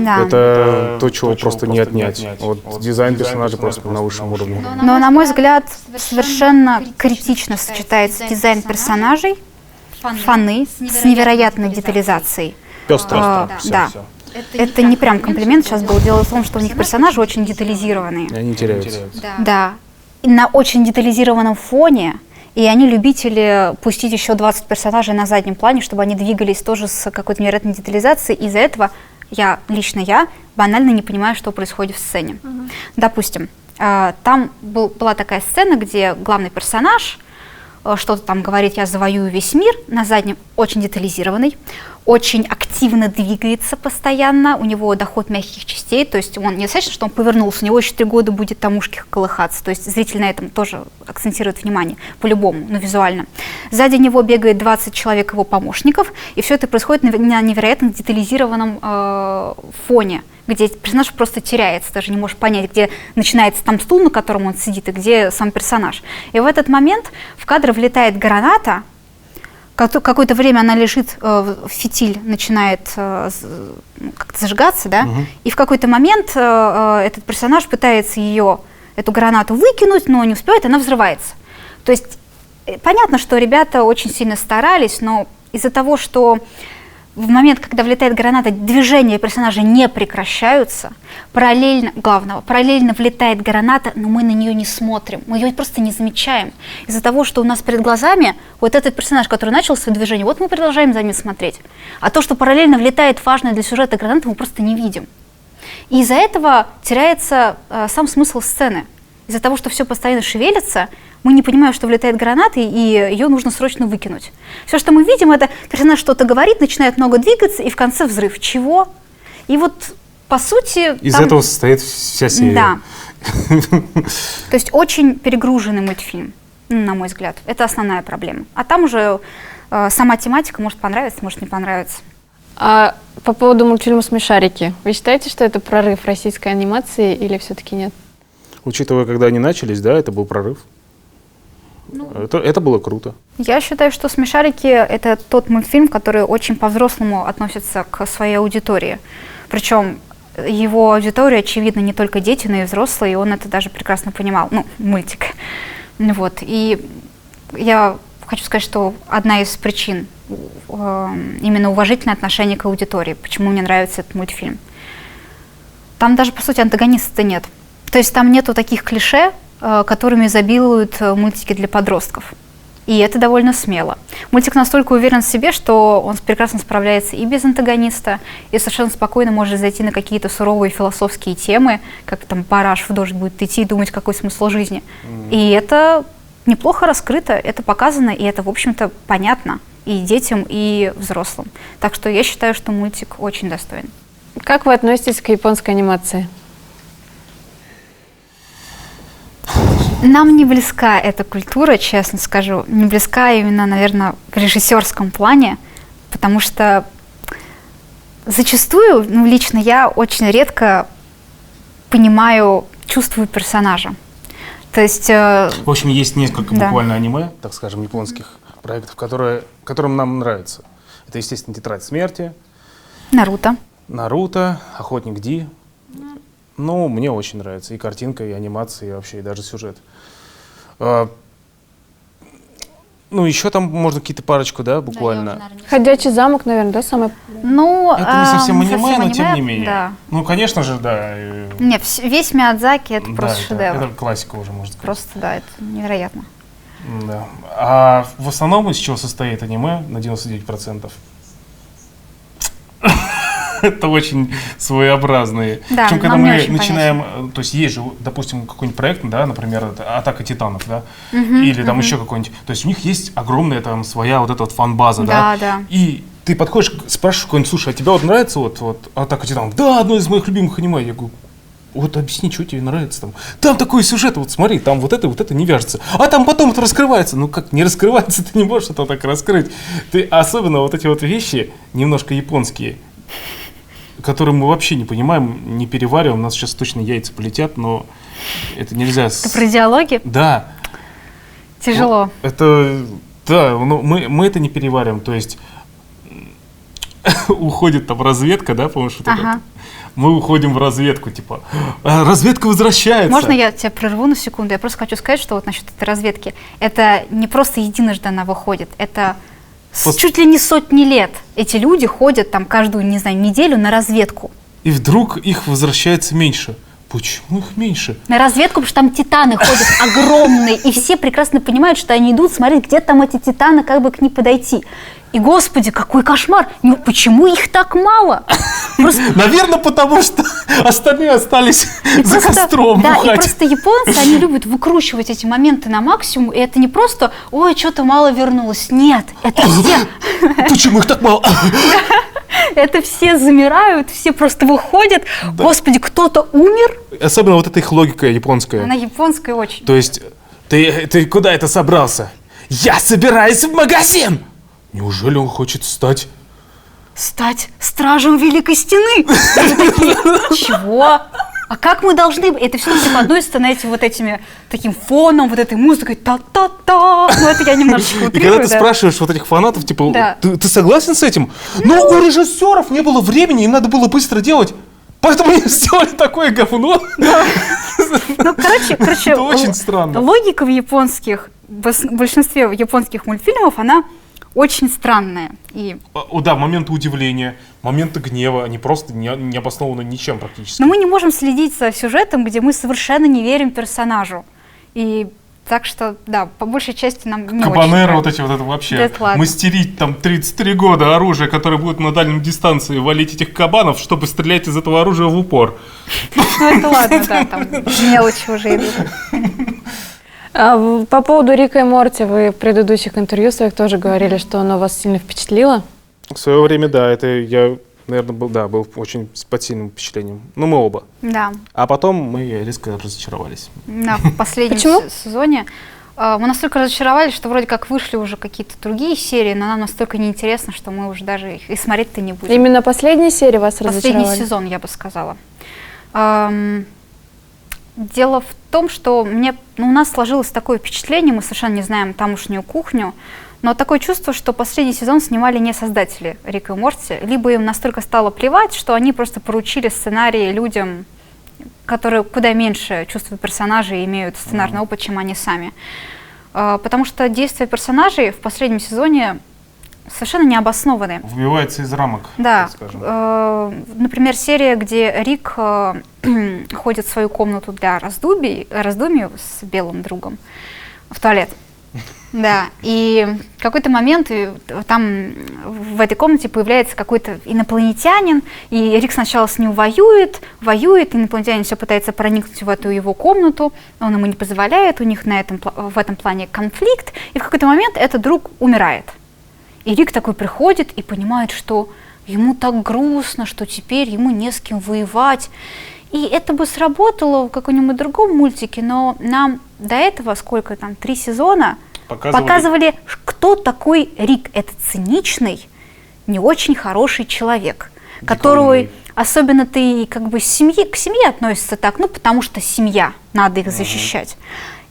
Speaker 3: Да.
Speaker 2: Это то, чего просто не отнять. Вот дизайн персонажа просто на высшем уровне.
Speaker 3: Но, на мой взгляд, совершенно критично сочетается дизайн персонажей, фаны с невероятной детализацией.
Speaker 2: Пестро.
Speaker 3: Да. Это не прям комплимент сейчас был. Дело в том, что у них персонажи очень детализированные.
Speaker 2: Они теряются.
Speaker 3: Да. И на очень детализированном фоне. И они любители пустить еще 20 персонажей на заднем плане, чтобы они двигались тоже с какой-то невероятной детализацией. Из-за этого лично я банально не понимаю, что происходит в сцене. Допустим, там была такая сцена, где главный персонаж что-то там говорит: «Я завоюю весь мир», на заднем очень детализированный, очень активно двигается постоянно, у него доход мягких частей, то есть он не достаточно, что он повернулся, у него еще 3 года будет там ушки колыхаться, то есть зритель на этом тоже акцентирует внимание, по-любому, но визуально. Сзади него бегает 20 человек его помощников, и все это происходит на невероятно детализированном фоне, где персонаж просто теряется, даже не может понять, где начинается там стул, на котором он сидит, и где сам персонаж. И в этот момент в кадр влетает граната, какое-то время она лежит, фитиль начинает как-то зажигаться, да, и в какой-то момент этот персонаж пытается эту гранату выкинуть, но не успевает, она взрывается. То есть понятно, что ребята очень сильно старались, но из-за того, что в момент, когда влетает граната, движения персонажа не прекращаются, параллельно влетает граната, но мы на нее не смотрим, мы ее просто не замечаем. Из-за того, что у нас перед глазами вот этот персонаж, который начал свое движение, вот мы продолжаем за ним смотреть. А то, что параллельно влетает важная для сюжета граната, мы просто не видим. И из-за этого теряется сам смысл сцены. Из-за того, что все постоянно шевелится, мы не понимаем, что влетает граната, и ее нужно срочно выкинуть. Все, что мы видим, это персонаж что-то говорит, начинает много двигаться, и в конце взрыв. Чего? И вот, по сути...
Speaker 2: Из
Speaker 3: там...
Speaker 2: этого состоит вся серия.
Speaker 3: Да. То есть очень перегруженный мультфильм, на мой взгляд. Это основная проблема. А там уже сама тематика может понравиться, может не понравиться.
Speaker 1: А по поводу мультфильма «Смешарики», вы считаете, что это прорыв российской анимации или все-таки нет?
Speaker 2: Учитывая, когда они начались, да, это был прорыв. Это было круто.
Speaker 3: Я считаю, что «Смешарики» — это тот мультфильм, который очень по-взрослому относится к своей аудитории. Причем его аудитория, очевидно, не только дети, но и взрослые, и он это даже прекрасно понимал. Ну, мультик. Вот. И я хочу сказать, что одна из причин именно уважительное отношение к аудитории, почему мне нравится этот мультфильм. Там даже, по сути, антагониста нет. То есть там нету таких клише, которыми изобилуют мультики для подростков. И это довольно смело. Мультик настолько уверен в себе, что он прекрасно справляется и без антагониста, и совершенно спокойно может зайти на какие-то суровые философские темы, как там бараш в дождь будет идти и думать, какой смысл жизни. И это неплохо раскрыто, это показано, и это, в общем-то, понятно и детям, и взрослым. Так что я считаю, что мультик очень достоин.
Speaker 1: Как вы относитесь к японской анимации?
Speaker 3: Нам не близка эта культура, честно скажу. Не близка именно, наверное, в режиссерском плане, потому что зачастую, ну, лично я очень редко понимаю, чувствую персонажа. То есть...
Speaker 2: В общем, есть несколько
Speaker 3: да.
Speaker 2: буквально аниме, так скажем, японских проектов, которым нам нравится. Это, естественно, «Тетрадь смерти», Наруто, «Охотник Ди». Ну, мне очень нравится и картинка, и анимация, и вообще, и даже сюжет. Ну, еще там можно какие-то парочку, да, буквально.
Speaker 3: Да,
Speaker 1: «Ходячий замок», наверное, да, самое...
Speaker 3: Ну,
Speaker 2: это не совсем аниме, но тем не менее.
Speaker 3: Да.
Speaker 2: Ну, конечно же, да.
Speaker 3: Нет, весь Миядзаки — это
Speaker 2: да,
Speaker 3: просто шедевр.
Speaker 2: Это классика уже, можно сказать.
Speaker 3: Просто, да, это невероятно.
Speaker 2: Да. А в основном из чего состоит аниме на 99%? Это очень своеобразные.
Speaker 3: Да,
Speaker 2: причем, когда
Speaker 3: нам не
Speaker 2: мы
Speaker 3: очень
Speaker 2: начинаем, то есть есть же, допустим, какой-нибудь проект, да, например, это «Атака титанов», да, или там еще какой-нибудь, то есть у них есть огромная там своя вот эта вот фан-база, да,
Speaker 3: Да.
Speaker 2: и ты подходишь, спрашиваешь какой-нибудь: слушай, а тебе вот нравится вот «Атака титанов»? Да, одно из моих любимых аниме. Я говорю: вот объясни, что тебе нравится там. Там такой сюжет, вот смотри, там вот это не вяжется. А там потом это раскрывается. Ну как не раскрывается, ты не можешь это так раскрыть. Ты особенно вот эти вот вещи, немножко японские, которые мы вообще не понимаем, не перевариваем. У нас сейчас точно яйца полетят, но это нельзя.
Speaker 3: Это про диалоги?
Speaker 2: Да.
Speaker 3: Тяжело.
Speaker 2: Ну, это, да, ну, мы это не перевариваем. То есть уходит там разведка, да, помнишь? Вот это? Мы уходим в разведку, типа, разведка возвращается.
Speaker 3: Можно я тебя прерву на секунду? Я просто хочу сказать, что вот насчет этой разведки, это не просто единожды она выходит, это чуть ли не сотни лет эти люди ходят там каждую, не знаю, неделю на разведку.
Speaker 2: И вдруг их возвращается меньше. Почему их меньше?
Speaker 3: На разведку, потому что там титаны ходят огромные, и все прекрасно понимают, что они идут смотреть, где там эти титаны, как бы к ним подойти. И, господи, какой кошмар! Ну, почему их так мало?
Speaker 2: Наверное, потому что остальные остались за костром
Speaker 3: Да,
Speaker 2: бухать.
Speaker 3: и просто японцы, они любят выкручивать эти моменты на максимум, и это не просто «Ой, что-то мало вернулось». Нет, это все...
Speaker 2: Почему их так мало?
Speaker 3: Это все замирают, все просто выходят. Да. Господи, кто-то умер.
Speaker 2: Особенно вот эта их логика японская.
Speaker 3: Она японская очень.
Speaker 2: То есть, ты куда это собрался? Я собираюсь в магазин! Неужели он хочет стать
Speaker 3: стражем Великой Стены? Чего? А как мы должны... Это все преподносится, знаете, вот этими, таким фоном, вот этой музыкой, та-та-та. Ну, это я немножечко утрирую.
Speaker 2: И когда ты спрашиваешь вот этих фанатов, типа,
Speaker 3: да.
Speaker 2: ты согласен с этим? Но у режиссеров не было времени, им надо было быстро делать. Поэтому они сделали такое говно.
Speaker 3: Ну, короче,
Speaker 2: это очень странно.
Speaker 3: Логика в большинстве японских мультфильмов, она очень странная.
Speaker 2: Да, моменты удивления, моменты гнева, они просто не обоснованы ничем практически.
Speaker 3: Но мы не можем следить за сюжетом, где мы совершенно не верим персонажу. И Так что, да, по большей части нам не очень
Speaker 2: Кабанеры вот
Speaker 3: нравится.
Speaker 2: эти вот это вообще.
Speaker 3: Да это ладно.
Speaker 2: Мастерить там 33 года оружие, которое будет на дальнем дистанции валить этих кабанов, чтобы стрелять из этого оружия в упор.
Speaker 3: Ну, это ладно, да, там мелочи уже идут.
Speaker 1: По поводу Рика и Морти, вы в предыдущих интервью своих тоже говорили, что оно вас сильно впечатлило.
Speaker 2: В свое время, да, это я, наверное, был очень под сильным впечатлением. Ну, мы оба.
Speaker 3: Да.
Speaker 2: А потом мы резко разочаровались.
Speaker 3: Да, в последнем
Speaker 1: Почему?
Speaker 3: сезоне мы настолько разочаровались, что вроде как вышли уже какие-то другие серии, но нам настолько неинтересно, что мы уже даже их и смотреть-то не будем.
Speaker 1: Именно последние серии вас
Speaker 3: Последний
Speaker 1: разочаровали?
Speaker 3: сезон, я бы сказала. Дело в том, что у нас сложилось такое впечатление, мы совершенно не знаем тамошнюю кухню, но такое чувство, что последний сезон снимали не создатели Рика и Морти, либо им настолько стало плевать, что они просто поручили сценарии людям, которые куда меньше чувствуют персонажей и имеют сценарный опыт, чем они сами. Потому что действия персонажей в последнем сезоне совершенно необоснованные.
Speaker 2: Выбивается из рамок,
Speaker 3: Да,
Speaker 2: так скажем.
Speaker 3: например, серия, где Рик ходит в свою комнату для раздумий с белым другом в туалет. Да, и в какой-то момент там в этой комнате появляется какой-то инопланетянин, и Рик сначала с ним воюет, инопланетянин все пытается проникнуть в эту его комнату, он ему не позволяет, у них в этом плане конфликт, и в какой-то момент этот друг умирает. И Рик такой приходит и понимает, что ему так грустно, что теперь ему не с кем воевать. И это бы сработало в каком-нибудь другом мультике, но нам до этого, 3 сезона, показывали, кто такой Рик. Это циничный, не очень хороший человек, которого, особенно ты как бы к семье относится так, потому что семья, надо их защищать.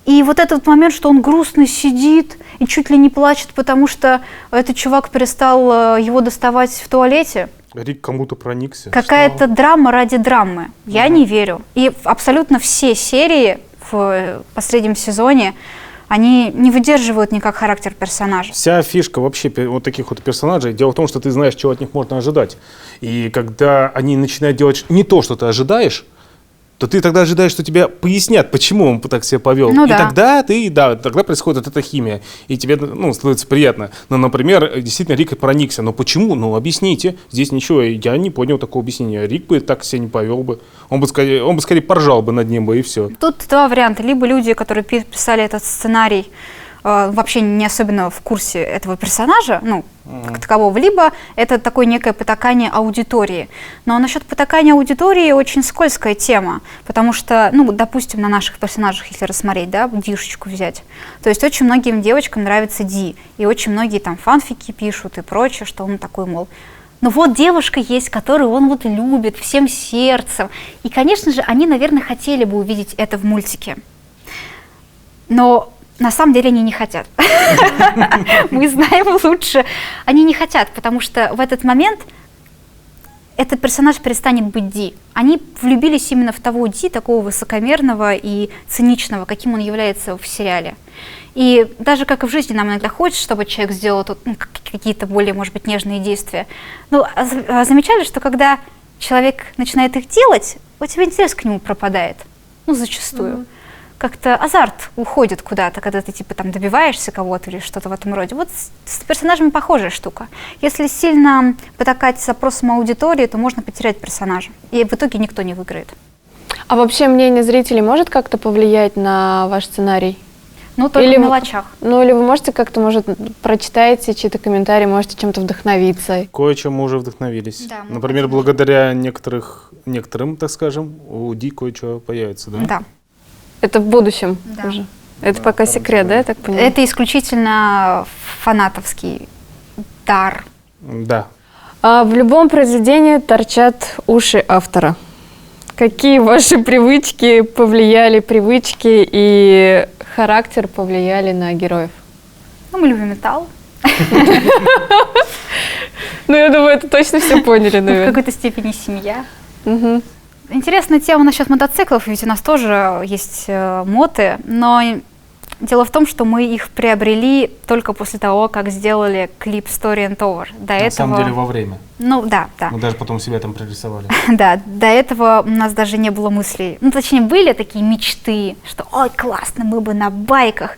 Speaker 3: И вот этот момент, что он грустно сидит и чуть ли не плачет, потому что этот чувак перестал его доставать в туалете.
Speaker 2: Рик кому-то проникся.
Speaker 3: Какая-то драма ради драмы. Я не верю. И абсолютно все серии в последнем сезоне, они не выдерживают никак характер персонажа.
Speaker 2: Вся фишка вообще вот таких вот персонажей, дело в том, что ты знаешь, чего от них можно ожидать. И когда они начинают делать не то, что ты ожидаешь, то ты тогда ожидаешь, что тебе пояснят, почему он так себя повел.
Speaker 3: Ну,
Speaker 2: и
Speaker 3: да.
Speaker 2: тогда происходит вот эта химия. И тебе, становится приятно. Но, например, действительно, Рик проникся. Но почему? Объясните. Здесь ничего, я не понял такого объяснения. Рик бы так себя не повел бы. Он бы скорее поржал бы над ним бы, и все.
Speaker 3: Тут два варианта. Либо люди, которые писали этот сценарий, вообще не особенно в курсе этого персонажа, как такового, либо это такое некое потакание аудитории. Но насчет потакания аудитории очень скользкая тема, потому что, допустим, на наших персонажах, если рассмотреть, да, Дишечку взять, то есть очень многим девочкам нравится Ди, и очень многие там фанфики пишут и прочее, что он такой, мол, вот девушка есть, которую он любит всем сердцем. И, конечно же, они, наверное, хотели бы увидеть это в мультике. Но на самом деле они не хотят. Мы знаем лучше. Они не хотят, потому что в этот момент этот персонаж перестанет быть Ди. Они влюбились именно в того Ди, такого высокомерного и циничного, каким он является в сериале. И даже как и в жизни нам иногда хочется, чтобы человек сделал какие-то более, может быть, нежные действия. Замечали, что когда человек начинает их делать, у тебя интерес к нему пропадает. Зачастую. Как-то азарт уходит куда-то, когда ты добиваешься кого-то или что-то в этом роде. Вот с персонажами похожая штука. Если сильно потакать запросом аудитории, то можно потерять персонажа. И в итоге никто не выиграет.
Speaker 1: А вообще мнение зрителей может как-то повлиять на ваш сценарий?
Speaker 3: Только
Speaker 1: или
Speaker 3: в мелочах.
Speaker 1: Или вы можете как-то, может, прочитаете чьи-то комментарии, можете чем-то вдохновиться?
Speaker 2: Кое-чем мы уже вдохновились.
Speaker 3: Да,
Speaker 2: например, благодаря некоторым, так скажем, у Ди кое-что появится, да?
Speaker 3: Да.
Speaker 1: Это в будущем
Speaker 3: Да.
Speaker 1: уже? Это пока секрет, да, я так понимаю?
Speaker 3: Это исключительно фанатовский дар.
Speaker 2: Да.
Speaker 1: В любом произведении торчат уши автора. Какие ваши привычки и характер повлияли на героев?
Speaker 3: Мы любим металл.
Speaker 1: Я думаю, это точно все поняли,
Speaker 3: В
Speaker 1: наверное.
Speaker 3: какой-то степени семья.
Speaker 1: Мгм.
Speaker 3: Интересная тема насчет мотоциклов, ведь у нас тоже есть моты, но дело в том, что мы их приобрели только после того, как сделали клип Story and Over. До
Speaker 2: На
Speaker 3: этого...
Speaker 2: самом деле во время.
Speaker 3: Ну, да.
Speaker 2: Мы даже потом себя там прорисовали.
Speaker 3: Да, до этого у нас даже не было мыслей. Ну, точнее, были такие мечты, что ой, классно, мы бы на байках.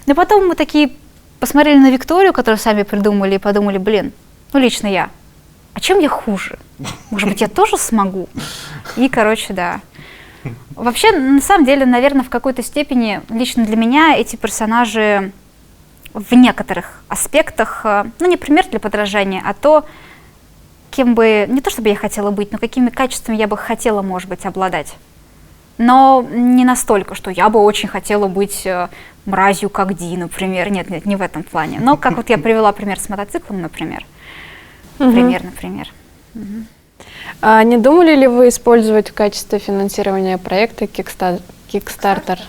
Speaker 3: Но потом мы такие посмотрели на Викторию, которую сами придумали, и подумали, блин, ну, лично я, а чем я хуже? Может быть, я тоже смогу? И, короче, да. Вообще, на самом деле, наверное, в какой-то степени лично для меня эти персонажи в некоторых аспектах, ну, не пример для подражания, а то, кем бы, не то чтобы я хотела быть, но какими качествами я бы хотела, может быть, обладать. Но не настолько, что я бы очень хотела быть мразью, как Ди, например. Нет, не в этом плане. Но как вот я привела пример с мотоциклом, например. Например.
Speaker 1: А не думали ли вы использовать в качестве финансирования проекта Kickstarter?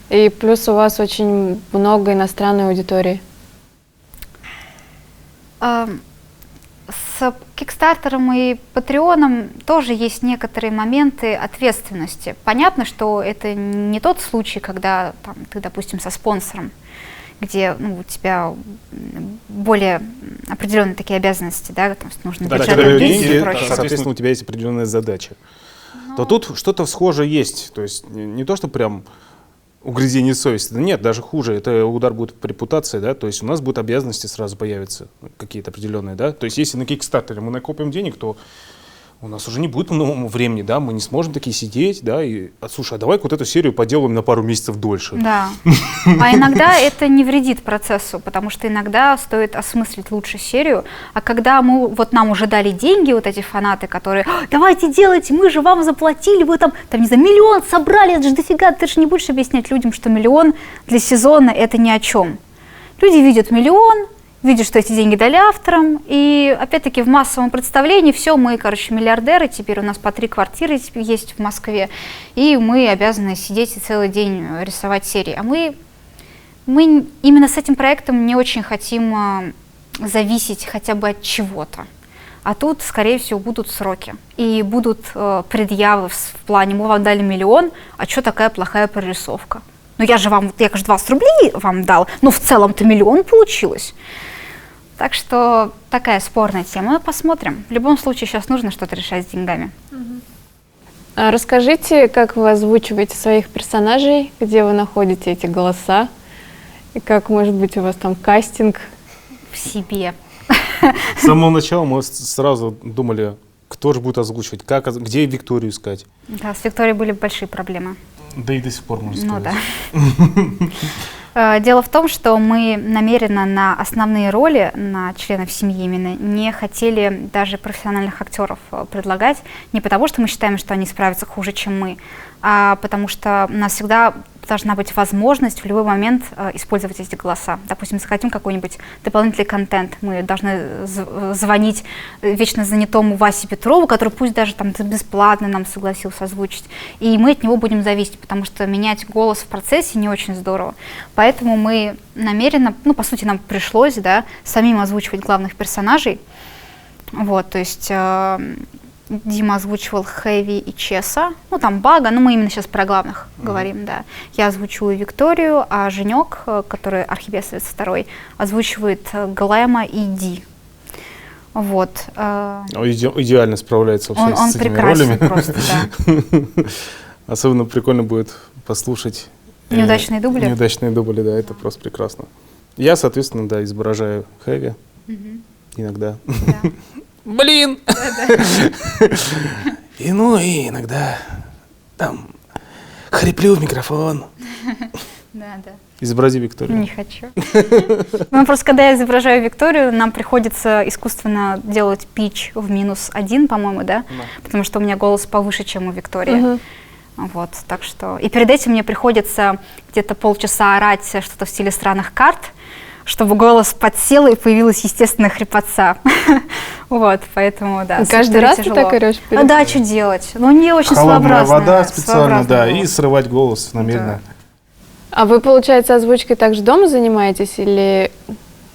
Speaker 1: И плюс у вас очень много иностранной аудитории.
Speaker 3: С Кикстартером и Патреоном тоже есть некоторые моменты ответственности. Понятно, что это не тот случай, когда там, ты, допустим, со спонсором, где у тебя более определенные такие обязанности, да, там нужно бюджетные деньги и прочее.
Speaker 2: Соответственно, у тебя есть определенная задача. То тут что-то схожее есть. То есть не то, что прям угрызение совести. Да нет, даже хуже. Это удар будет по репутации, да. То есть у нас будут обязанности сразу появятся какие-то определенные, да. То есть если на Kickstarter мы накопим денег, то у нас уже не будет много времени, да, мы не сможем такие сидеть, да, и, слушай, а давай вот эту серию поделаем на пару месяцев дольше.
Speaker 3: Да, а иногда это не вредит процессу, потому что иногда стоит осмыслить лучше серию, а когда нам уже дали деньги, вот эти фанаты, которые, давайте делайте, мы же вам заплатили, вы там, не знаю, 1 миллион собрали, это же дофига, ты же не будешь объяснять людям, что 1 миллион для сезона это ни о чем. Люди видят 1 миллион, видят, что эти деньги дали авторам, и опять-таки в массовом представлении все, мы, миллиардеры, теперь у нас по 3 квартиры есть в Москве, и мы обязаны сидеть и целый день рисовать серии. А мы именно с этим проектом не очень хотим зависеть хотя бы от чего-то. А тут, скорее всего, будут сроки, и будут предъявы в плане, мы вам дали 1 миллион, а что такая плохая прорисовка? Ну я же 20 рублей вам дал, но в целом-то 1 миллион получилось. Так что такая спорная тема. Ну, посмотрим. В любом случае сейчас нужно что-то решать с деньгами.
Speaker 1: А расскажите, как вы озвучиваете своих персонажей, где вы находите эти голоса, и как, может быть, у вас там кастинг?
Speaker 3: В себе.
Speaker 2: С самого начала мы сразу думали, кто же будет озвучивать, где Викторию искать.
Speaker 3: Да, с Викторией были большие проблемы.
Speaker 2: Да и до сих пор, можно сказать.
Speaker 3: Ну да. Дело в том, что мы намеренно на основные роли, на членов семьи именно, не хотели даже профессиональных актеров предлагать. Не потому, что мы считаем, что они справятся хуже, чем мы, а потому что у нас всегда должна быть возможность в любой момент использовать эти голоса. Допустим, захотим какой-нибудь дополнительный контент, мы должны звонить вечно занятому Васе Петрову, который пусть даже там бесплатно нам согласился озвучить, и мы от него будем зависеть, потому что менять голос в процессе не очень здорово. Поэтому мы намеренно, по сути, нам пришлось, да, самим озвучивать главных персонажей. Вот, то есть Дима озвучивал Хэви и Чеса, там Бага, но мы именно сейчас про главных говорим, да. Я озвучиваю Викторию, а Женек, который архибесовец 2, озвучивает Глэма и Ди. Вот.
Speaker 2: Идеально справляется с этими ролями.
Speaker 3: Просто, да.
Speaker 2: Особенно прикольно будет послушать
Speaker 3: неудачные дубли.
Speaker 2: Неудачные дубли, да, это просто прекрасно. Я, соответственно, да, изображаю Хэви иногда.
Speaker 3: Да.
Speaker 2: Блин! И иногда там хриплю в микрофон.
Speaker 3: Да.
Speaker 2: Изобрази Викторию.
Speaker 3: Не хочу. Просто когда я изображаю Викторию, нам приходится искусственно делать пич в -1, по-моему, да? Потому что у меня голос повыше, чем у Виктории. Вот, так что... И перед этим мне приходится где-то полчаса орать что-то в стиле странных карт, чтобы голос подсел и появилась естественная хрипотца. Вот, поэтому, да.
Speaker 1: Каждый раз ты так орешь?
Speaker 3: Да, что делать? Не очень
Speaker 2: холодная
Speaker 3: своеобразно.
Speaker 2: Вода специально, да, и срывать голос намеренно.
Speaker 1: А вы, получается, озвучкой также дома занимаетесь или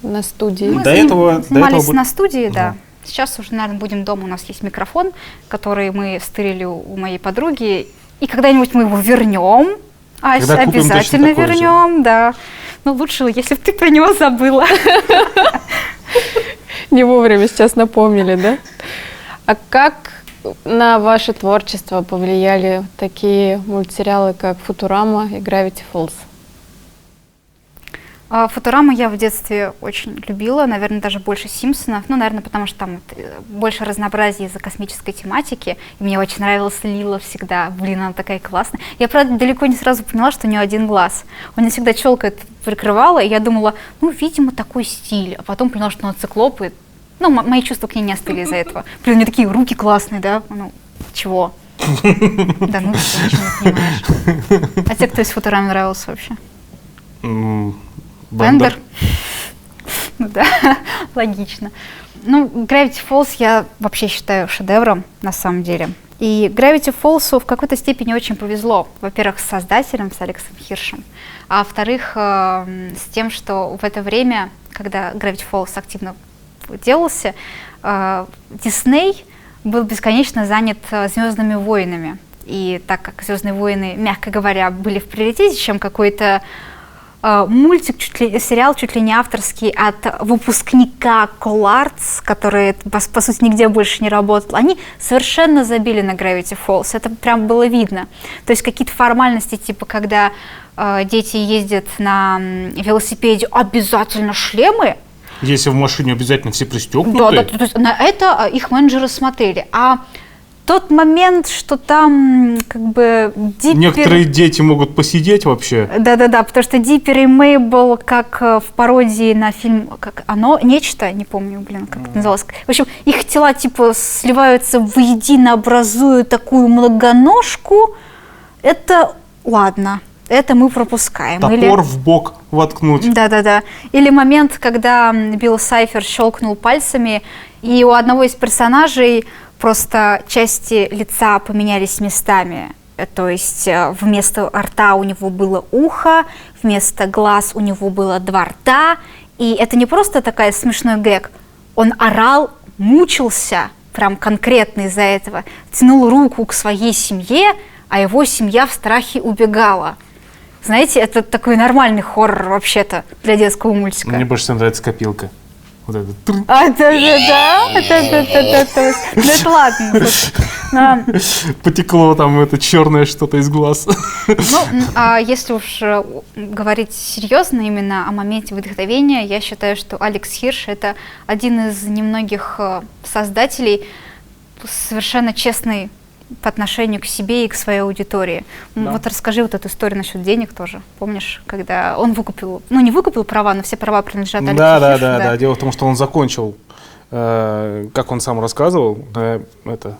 Speaker 1: на студии?
Speaker 3: Мы занимались на студии, да. Сейчас уже, наверное, будем дома. У нас есть микрофон, который мы стырили у моей подруги. И когда-нибудь мы его вернем,
Speaker 2: Когда купим, точно
Speaker 3: обязательно
Speaker 2: такой же.
Speaker 3: вернем, да. Но лучше, если бы ты про него забыла.
Speaker 1: Не вовремя сейчас напомнили, да? А как на ваше творчество повлияли такие мультсериалы, как «Футурама» и «Gravity Falls»?
Speaker 3: «Футураму» я в детстве очень любила, наверное, даже больше «Симпсонов». Ну, наверное, потому что там больше разнообразия из-за космической тематики. И мне очень нравилась Лила всегда. Блин, она такая классная. Я, правда, далеко не сразу поняла, что у нее один глаз. У нее всегда челка это прикрывала, и я думала, ну, видимо, такой стиль. А потом поняла, что она циклоп, и ну, мои чувства к ней не остыли из-за этого. Блин, у нее такие руки классные, да? Ну, чего? Да ну, ты ничего не понимаешь. А те, кто из «Футурамы» нравился вообще? Бендер? Ну да, логично. Ну, Gravity Falls я вообще считаю шедевром, на самом деле. И Gravity Falls в какой-то степени очень повезло. Во-первых, с создателем, с Алексом Хиршем. А во-вторых, с тем, что в это время, когда Gravity Falls активно делался, Дисней был бесконечно занят «Звездными войнами». И так как «Звездные войны», мягко говоря, были в приоритете, чем какой-то мультик, сериал чуть ли не авторский от выпускника Collards, который, по сути, нигде больше не работал, они совершенно забили на Gravity Falls. Это прям было видно. То есть какие-то формальности, типа когда дети ездят на велосипеде, обязательно шлемы.
Speaker 2: Если в машине обязательно все пристегнуты.
Speaker 3: Да, то есть на это их менеджеры смотрели. А тот момент, что там как бы Диппер...
Speaker 2: Некоторые дети могут посидеть вообще.
Speaker 3: Да-да-да, потому что Диппер и Мейбл, как в пародии на фильм, как оно, нечто, не помню, блин, как это называлось. В общем, их тела типа сливаются воедино, образуя такую многоножку. Это ладно, это мы пропускаем.
Speaker 2: Топор в бок воткнуть.
Speaker 3: Да-да-да. Или момент, когда Билл Сайфер щелкнул пальцами, и у одного из персонажей просто части лица поменялись местами. То есть вместо рта у него было ухо, вместо глаз у него было два рта. И это не просто такая смешной гэг. Он орал, мучился прям конкретно из-за этого. Тянул руку к своей семье, а его семья в страхе убегала. Знаете, это такой нормальный хоррор вообще-то для детского мультика.
Speaker 2: Мне больше всего нравится копилка. Вот это.
Speaker 3: Да-да-да. Ну это ладно.
Speaker 2: Потекло там это черное что-то из глаз.
Speaker 3: Ну, а если уж говорить серьезно именно о моменте вдохновения, я считаю, что Алекс Хирш — это один из немногих создателей совершенно честный по отношению к себе и к своей аудитории. Да. Вот расскажи вот эту историю насчет денег тоже. Помнишь, когда он выкупил, ну не выкупил права, но все права принадлежат Алексу Хиршу?
Speaker 2: Да. Дело в том, что он закончил, как он сам рассказывал, это...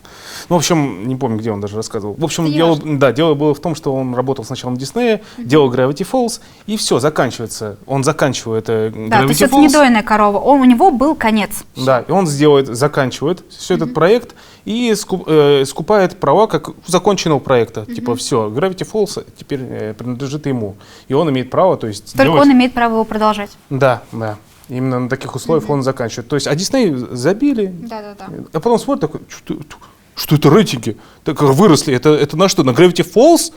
Speaker 2: Ну, в общем, не помню, где он даже рассказывал. В общем, дело было в том, что он работал сначала на Диснее, делал Gravity Falls, и все, заканчивается. Он заканчивает Gravity Falls.
Speaker 3: Да, то есть это не дойная корова, у него был конец.
Speaker 2: Да, и он заканчивает все этот проект и скупает права как законченного проекта. Типа, все, Gravity Falls теперь принадлежит ему. И он имеет право, то есть...
Speaker 3: Только он имеет право его продолжать.
Speaker 2: Да. Именно на таких условиях он заканчивает. То есть, а Дисней забили.
Speaker 3: Да.
Speaker 2: А потом смотрит такой, что это рейтинги? Так выросли. Это на что? На Gravity Falls?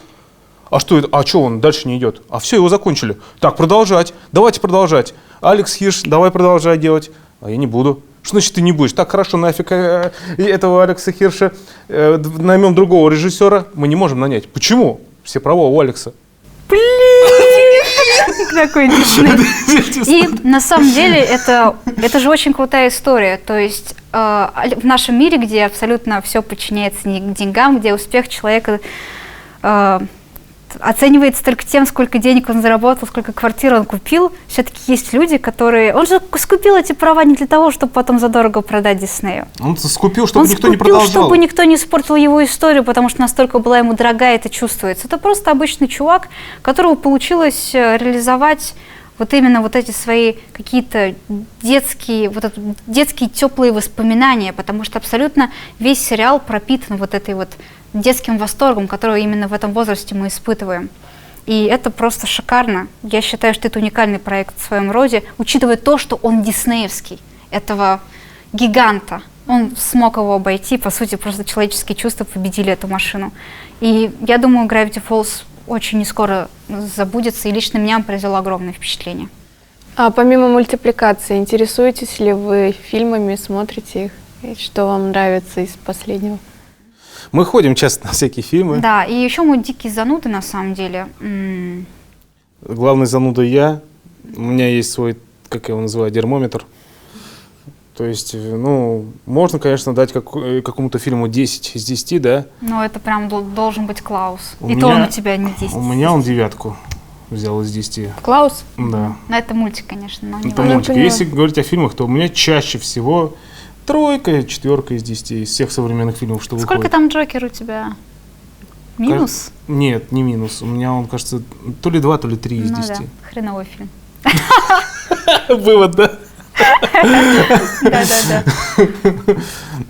Speaker 2: А что это? А что он дальше не идет? А все, его закончили. Так, продолжать. Давайте продолжать. Алекс Хирш, давай продолжай делать. А я не буду. Что значит ты не будешь? Так, хорошо, нафиг этого Алекса Хирша. Наймем другого режиссера. Мы не можем нанять. Почему? Все права у Алекса.
Speaker 3: Какой Дисней. И на самом деле это же очень крутая история. То есть в нашем мире, где абсолютно все подчиняется деньгам, где успех человека оценивается только тем, сколько денег он заработал, сколько квартир он купил, все-таки есть люди, которые... Он же скупил эти права не для того, чтобы потом задорого продать Диснею.
Speaker 2: Он скупил, чтобы никто не продолжал.
Speaker 3: Чтобы никто не испортил его историю, потому что настолько была ему дорогая, это чувствуется. Это просто обычный чувак, которому получилось реализовать вот именно вот эти свои какие-то детские теплые воспоминания, потому что абсолютно весь сериал пропитан вот этой вот детским восторгом, который именно в этом возрасте мы испытываем. И это просто шикарно. Я считаю, что это уникальный проект в своем роде, учитывая то, что он диснеевский, этого гиганта. Он смог его обойти, по сути, просто человеческие чувства победили эту машину. И я думаю, Gravity Falls очень не скоро забудется, и лично меня он произвел огромное впечатление.
Speaker 1: А помимо мультипликации, интересуетесь ли вы фильмами, смотрите их? И что вам нравится из последнего?
Speaker 2: Мы ходим часто на всякие фильмы.
Speaker 3: Да, и еще мы дикие зануды, на самом деле.
Speaker 2: Главный зануда я. У меня есть свой, как я его называю, термометр. То есть, ну, можно, конечно, дать какому-то фильму 10 из 10, да?
Speaker 3: Но это прям должен быть Клаус.
Speaker 2: У
Speaker 3: И
Speaker 2: меня-
Speaker 3: то он у тебя не 10.
Speaker 2: У меня он 9 взял из 10.
Speaker 1: Клаус?
Speaker 2: Да.
Speaker 3: Но это мультик, конечно, но не
Speaker 2: Это
Speaker 3: важно.
Speaker 2: мультик.
Speaker 1: поняла.
Speaker 2: Если говорить о фильмах, то у меня чаще всего 3, 4 из 10 из всех современных фильмов, что
Speaker 3: Сколько
Speaker 2: выходит.
Speaker 3: там Джокер у тебя? Минус?
Speaker 2: Нет, не минус. У меня он, кажется, то ли 2, то ли 3 из
Speaker 3: Ну
Speaker 2: 10.
Speaker 3: да, хреновый фильм.
Speaker 2: Вывод, да?
Speaker 3: Да-да-да.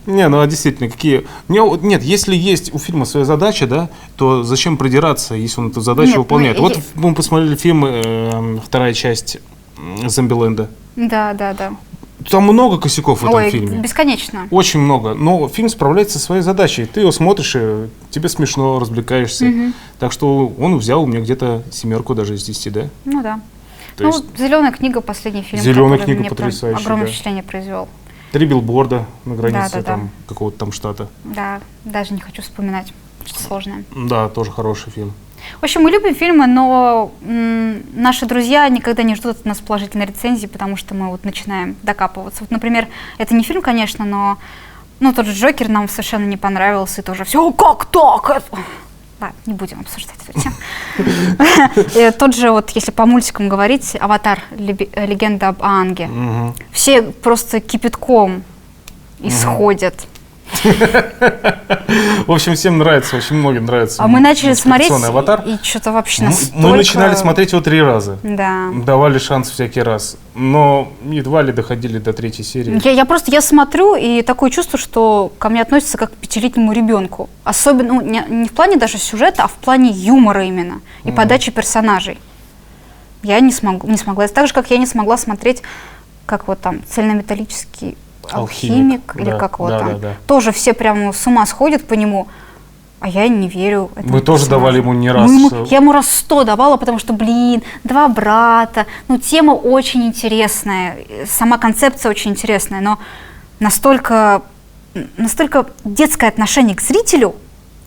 Speaker 2: Не, ну а действительно, какие... Нет, если есть у фильма своя задача, да, то зачем придираться, если он эту задачу
Speaker 3: Нет,
Speaker 2: выполняет?
Speaker 3: мы-
Speaker 2: Вот мы посмотрели фильм, вторая часть Зомбиленда.
Speaker 3: Да.
Speaker 2: Там много косяков в этом
Speaker 3: Ой,
Speaker 2: фильме.
Speaker 3: бесконечно.
Speaker 2: Очень много. Но фильм справляется со своей задачей. Ты его смотришь, и тебе смешно, развлекаешься. Так что он взял у меня где-то 7 даже из 10, да?
Speaker 3: Ну да.
Speaker 2: То
Speaker 3: Ну,
Speaker 2: есть
Speaker 3: «Зеленая книга» последний фильм,
Speaker 2: «Зеленая
Speaker 3: который
Speaker 2: книга»
Speaker 3: мне прям
Speaker 2: потрясающий,
Speaker 3: огромное
Speaker 2: да.
Speaker 3: впечатление произвел.
Speaker 2: 3 билборда на границе
Speaker 3: Да-да-да.
Speaker 2: там какого-то там штата.
Speaker 3: Да, даже не хочу вспоминать. Что сложное.
Speaker 2: Да, тоже хороший фильм.
Speaker 3: В общем, мы любим фильмы, но наши друзья никогда не ждут от нас положительной рецензии, потому что мы вот начинаем докапываться. Вот, например, это не фильм, конечно, но тот же «Джокер» нам совершенно не понравился, и тоже все, как так? Да, не будем обсуждать эту тему. Тот же, вот если по мультикам говорить, «Аватар. Легенда об Аанге».
Speaker 2: Мгм.
Speaker 3: Все просто кипятком исходят.
Speaker 2: В общем, всем нравится, очень многим нравится.
Speaker 3: А мы начали смотреть,
Speaker 2: мультипликационный «Аватар».
Speaker 3: и что-то вообще
Speaker 2: Мы
Speaker 3: настолько...
Speaker 2: начинали смотреть его 3 раза.
Speaker 3: Да.
Speaker 2: Давали шанс всякий раз. Но едва ли доходили до 3-й серии.
Speaker 3: Я смотрю, и такое чувство, что ко мне относятся как к 5-летнему ребенку. Особенно, не в плане даже сюжета, а в плане юмора именно. И подачи персонажей. Я не смогла. Так же, как я не смогла смотреть, как вот там, цельнометаллический алхимик, или
Speaker 2: да,
Speaker 3: как вот
Speaker 2: да,
Speaker 3: там.
Speaker 2: да, да.
Speaker 3: Тоже все прям с ума сходят по нему. А я не верю этому
Speaker 2: Мы тоже
Speaker 3: персонажу.
Speaker 2: давали ему не раз.
Speaker 3: Я ему раз 100 давала, потому что, 2 брата. Тема очень интересная, сама концепция очень интересная, но настолько детское отношение к зрителю.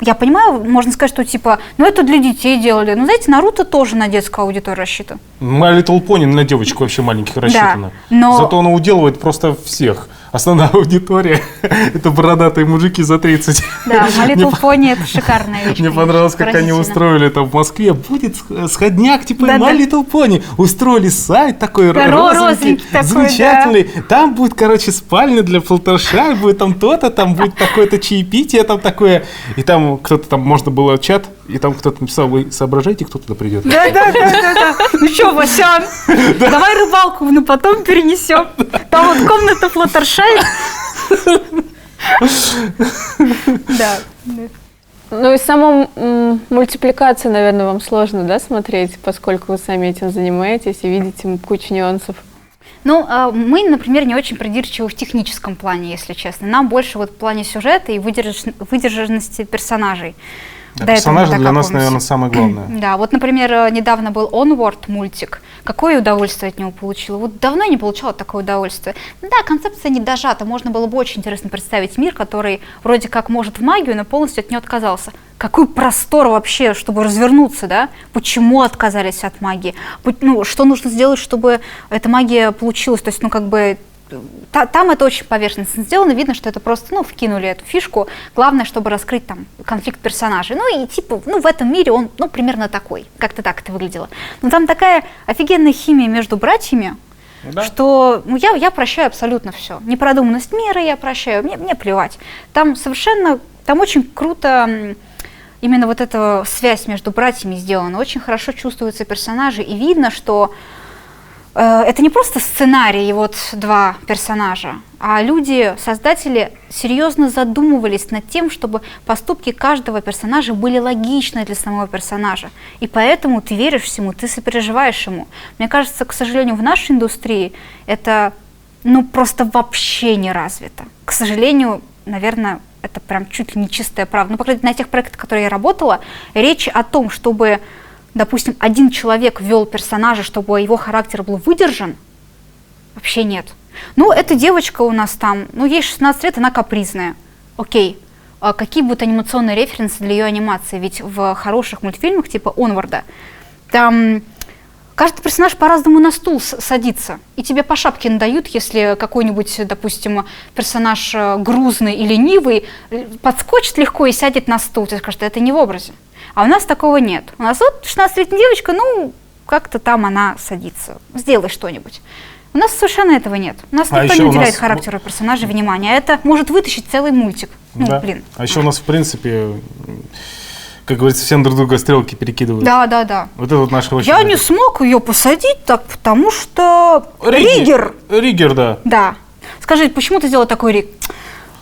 Speaker 3: Я понимаю, можно сказать, что типа, это для детей делали. Но знаете, Наруто тоже на детскую аудиторию рассчитан.
Speaker 2: My Little Pony на девочек вообще маленьких рассчитано.
Speaker 3: но-
Speaker 2: Зато он уделывает просто всех. Основная аудитория — это бородатые мужики за 30.
Speaker 3: Да, My
Speaker 2: Мне
Speaker 3: Little Pony — это шикарная вещь.
Speaker 2: Мне
Speaker 3: конечно,
Speaker 2: понравилось, как они
Speaker 3: поразительно.
Speaker 2: устроили там в Москве. Будет сходняк, типа
Speaker 3: Да-да.
Speaker 2: My Little Pony. Устроили сайт такой
Speaker 3: Да,
Speaker 2: розовенький,
Speaker 3: розовенький такой,
Speaker 2: замечательный. Там будет, спальня для полторша, будет там то-то, там будет такое-то чаепитие там такое. И там кто-то там, можно было чат, и там кто-то написал: вы соображаете, кто туда придет?
Speaker 3: Да. Ну что, Васян, давай рыбалку, потом перенесем. Там вот комната Флаттершай. Да.
Speaker 1: Ну и саму мультипликацию, наверное, вам сложно, да, смотреть, поскольку вы сами этим занимаетесь и видите кучу нюансов.
Speaker 3: Мы, например, не очень придирчивы в техническом плане, если честно. Нам больше вот в плане сюжета и выдержанности персонажей.
Speaker 2: Да,
Speaker 3: До этого мы
Speaker 2: персонажи для нас,
Speaker 3: докапываемся.
Speaker 2: наверное, самое главное.
Speaker 3: Да, вот, например, недавно был Onward мультик. Какое удовольствие от него получила? Вот давно я не получала такое удовольствие. Да, концепция не дожата. Можно было бы очень интересно представить мир, который вроде как может в магию, но полностью от нее отказался. Какой простор вообще, чтобы развернуться, да? Почему отказались от магии? Что нужно сделать, чтобы эта магия получилась? То есть, там это очень поверхностно сделано, видно, что это просто, вкинули эту фишку. Главное, чтобы раскрыть там конфликт персонажей. В этом мире он, примерно такой. Как-то так это выглядело. Но там такая офигенная химия между братьями,
Speaker 2: Да.
Speaker 3: что я прощаю абсолютно все. Непродуманность мира я прощаю, мне плевать. Там очень круто именно вот эта связь между братьями сделана. Очень хорошо чувствуются персонажи, и видно, что это не просто сценарий и вот 2 персонажа, а люди, создатели, серьезно задумывались над тем, чтобы поступки каждого персонажа были логичны для самого персонажа. И поэтому ты веришь всему, ты сопереживаешь ему. Мне кажется, к сожалению, в нашей индустрии это просто вообще не развито. К сожалению, наверное, это прям чуть ли не чистая правда. Ну, по крайней мере, на тех проектах, которые я работала, речь о том, чтобы, допустим, один человек ввел персонажа, чтобы его характер был выдержан, вообще нет. Ну, эта девочка у нас там, ну, ей 16 лет, она капризная. Окей. А какие будут анимационные референсы для ее анимации? Ведь в хороших мультфильмах типа «Онварда» там каждый персонаж по-разному на стул садится, и тебе по шапке надают, если какой-нибудь, допустим, персонаж грузный и ленивый подскочит легко и сядет на стул, ты скажешь, это не в образе. А у нас такого нет. У нас вот 16-летняя девочка, ну, как-то там она садится, сделай что-нибудь. У нас совершенно этого нет. У нас никто не уделяет характеру персонажа внимания. Это может вытащить целый мультик. Ну,
Speaker 2: да.
Speaker 3: Блин.
Speaker 2: А еще у нас, в принципе, как говорится, всем друг друга стрелки перекидывают.
Speaker 3: Да.
Speaker 2: Вот это вот наше очень...
Speaker 3: Я не смог ее посадить так, потому что... Риггер.
Speaker 2: Риггер, да.
Speaker 3: Да. Скажи, почему ты сделал такой риг?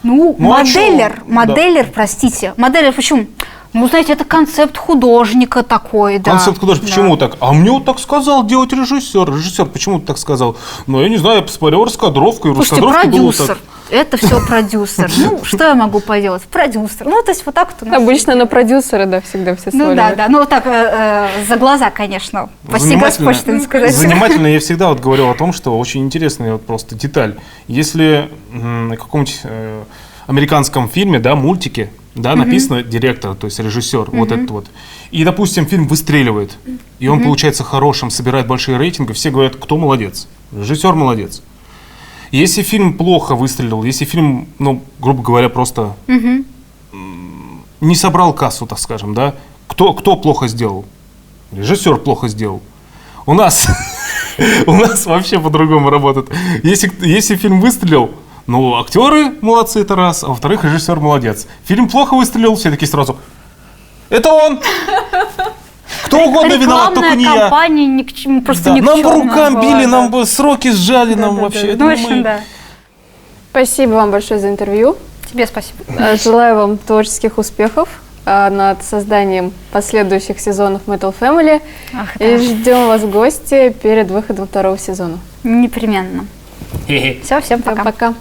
Speaker 3: Ну, моделлер, простите. Моделлер почему? Ну, знаете, это концепт художника такой, да.
Speaker 2: Концепт художника, почему так? А мне вот так сказал делать режиссер. Режиссер, почему ты так сказал? Ну, я не знаю, я посмотрел раскадровку, и в
Speaker 3: Слушайте,
Speaker 2: раскадровке было
Speaker 3: продюсер.
Speaker 2: так.
Speaker 3: Это все продюсер. Ну, что я могу поделать? Продюсер. Ну, то есть вот так вот у нас.
Speaker 1: Обычно на продюсера, да, всегда все сваливают.
Speaker 3: Ну, да. Ну, вот так, за глаза, конечно. Спаси Господь, что не сказать.
Speaker 2: Занимательно, я всегда вот говорил о том, что очень интересная вот просто деталь. Если на каком-нибудь американском фильме, да, мультике, да, написано директор, то есть режиссер, вот этот вот. И, допустим, фильм выстреливает, и он получается хорошим, собирает большие рейтинги, все говорят, кто молодец? Режиссер молодец. Если фильм плохо выстрелил, если фильм, ну, грубо говоря, просто не собрал кассу, так скажем, да, кто плохо сделал? Режиссер плохо сделал. У нас вообще по-другому работает. Если фильм выстрелил, ну, актеры молодцы, это раз, а во-вторых, режиссер молодец. Фильм плохо выстрелил, все такие сразу, это он! Кто угодно виноват, только не я.
Speaker 3: Компания ни к чему, просто
Speaker 2: Да,
Speaker 3: ни к
Speaker 2: нам бы
Speaker 3: чему
Speaker 2: рукам
Speaker 3: была,
Speaker 2: били,
Speaker 3: да.
Speaker 2: нам бы сроки сжали, нам вообще. это
Speaker 3: Ну, в
Speaker 2: не
Speaker 3: общем,
Speaker 2: мы.
Speaker 3: да.
Speaker 1: Спасибо вам большое за интервью.
Speaker 3: Тебе спасибо.
Speaker 1: Желаю вам творческих успехов над созданием последующих сезонов Metal Family.
Speaker 3: Ах,
Speaker 1: И
Speaker 3: да.
Speaker 1: ждем вас в гости перед выходом второго сезона.
Speaker 3: Непременно. Все, всем пока.
Speaker 1: Пока.